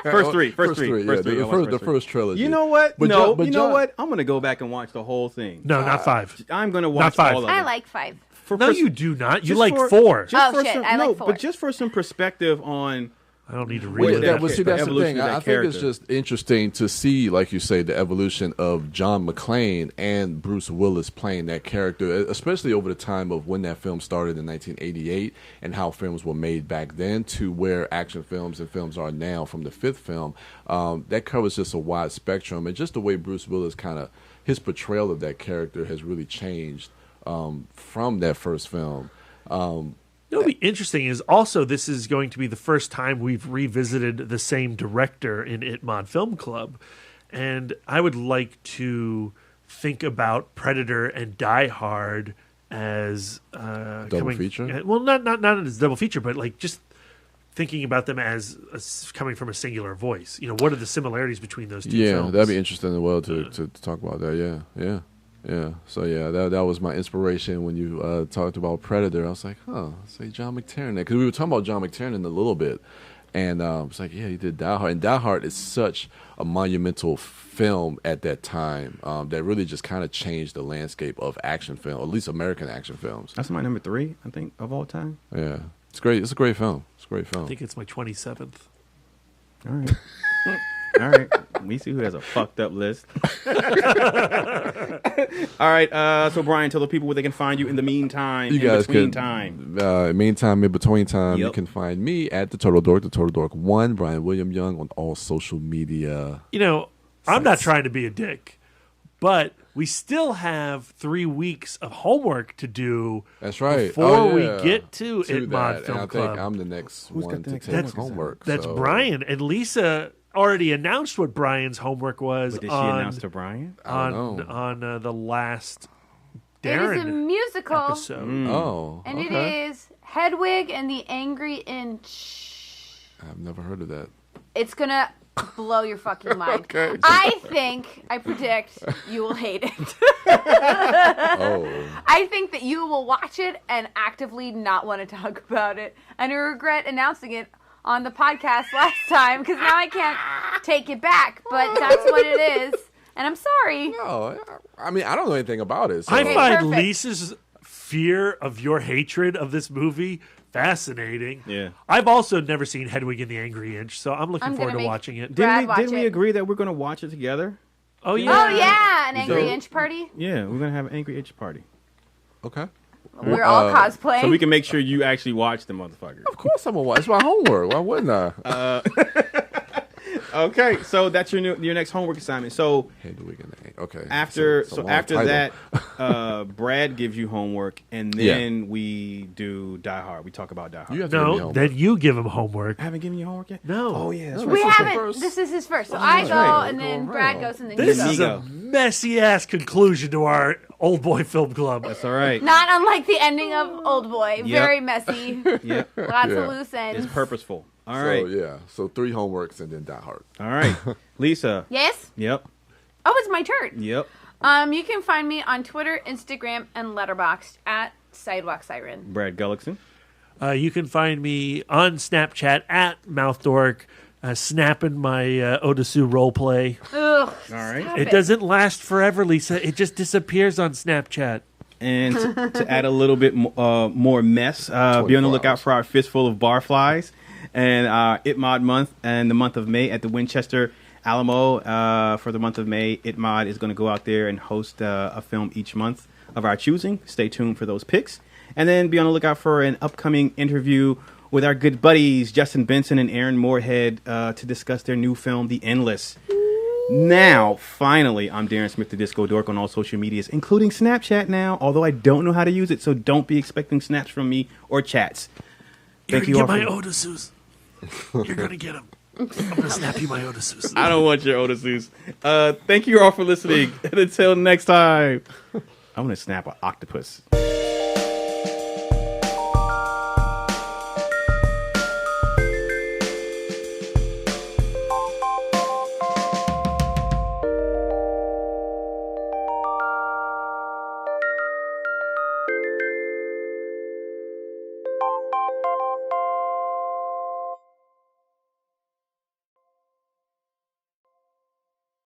First three. The first trilogy. You know what? But no, John- you know what? I'm gonna go back and watch the whole thing. No, not 5. I'm gonna watch five. all of it. I like 5. No, you do not. You just like for- 4. Just Oh, for shit, some, I like no, 4. but just for some perspective on. I don't need to Well, read yeah, that. But see, that's the evolution thing. of that I think it's character. just interesting to see, like you say, the evolution of John McClane and Bruce Willis playing that character, especially over the time of when that film started in 1988 and how films were made back then to where action films and films are now from the 5th film. That covers just a wide spectrum. And just the way Bruce Willis his portrayal of that character has really changed from that first film. What'll be interesting is also this is going to be the first time we've revisited the same director in ITMOD Film Club. And I would like to think about Predator and Die Hard as Double feature? Well, not as double feature, but like just thinking about them as coming from a singular voice. You know, what are the similarities between those two Yeah, films? that'd be interesting as well to talk about that. Yeah. So that was my inspiration when you talked about Predator. I was like, say John McTiernan, because we were talking about John McTiernan a little bit, and it's like, yeah, he did Die Hard, and Die Hard is such a monumental film at that time that really just kind of changed the landscape of action film, or at least American action films. That's my number 3, I think, of all time. Yeah, it's great. It's a great film. I think it's my 27th. All right. All right. We see who has a fucked up list. All right. So, Brian, tell the people where they can find you in the meantime. You guys between can, time. in between time, Yep. you can find me at the Total Dork 1, Brian William Young on all social media. You know, I'm not trying to be a dick, but we still have 3 weeks of homework to do. That's right. Before we get to that. ITMOD And Film I Club. think I'm the next Who's one got the to next take homework? homework. That's so- Brian, and Lisa already announced what Brian's homework was But did she on announce to Brian? I don't know. on the last It is a Darren musical, episode. Oh, and okay. it is Hedwig and the Angry Inch. I've never heard of that. It's gonna blow your fucking mind. Okay. I predict you will hate it. Oh, I think that you will watch it and actively not want to talk about it, and I regret announcing it on the podcast last time because now I can't take it back. But that's what it is, and I'm sorry. no. I mean, I don't know anything about it. So. I Okay, find perfect. Lisa's fear of your hatred of this movie fascinating. Yeah. I've also never seen Hedwig and the Angry Inch, so I'm looking I'm forward to gonna make- watching it. Brad, watch Didn't we it. agree that we're going to watch it together? Oh yeah. Oh yeah, an Angry So- Inch party. Yeah, we're going to have an Angry Itch party. Okay. We're all cosplaying. So we can make sure you actually watch the motherfucker. Of course, I'm gonna watch. It's my homework. Why wouldn't I? Okay, so that's your next homework assignment. So Hedwig and the Okay. after It's a long title. that, Brad gives you homework, and then we do Die Hard. We talk about Die Hard. You have to give me No, homework. then you give him homework. I haven't given you homework yet? No. Oh, yeah. That's No, right. we This is the haven't. first. This is his first. So I go, right. and then Go Brad around. goes, and then This you is go. a messy ass conclusion to our Old Boy Film Club. That's all right. Not unlike the ending of Oldboy. Yep. Very messy. Yep. Lots Yeah. of loose ends. It's purposeful. All So right. yeah, so 3 homeworks and then Die Hard. All right. Lisa. Yes? Yep. Oh, it's my turn. Yep. You can find me on Twitter, Instagram, and Letterboxd at Sidewalk Siren. Brad Gullickson. You can find me on Snapchat at MouthDork, snapping my Odasu roleplay. Ugh. All right. Stop It doesn't last forever, Lisa. It just disappears on Snapchat. And to add a little bit more mess, be on the 24 lookout hours. for our Fistful of Barflies and ITMOD month and the month of May at the Winchester Alamo. For the month of May, ITMOD is going to go out there and host a film each month of our choosing. Stay tuned for those picks. And then be on the lookout for an upcoming interview with our good buddies, Justin Benson and Aaron Moorhead, to discuss their new film, The Endless. Now, finally, I'm Darren Smith, the Disco Dork, on all social medias, including Snapchat now, although I don't know how to use it, so don't be expecting snaps from me or chats. You're Thank you going all to get my for- Odasus. You're going to get them. I'm going to snap you my Odasus. I don't want your Odasus. Thank you all for listening, and until next time, I'm going to snap an octopus.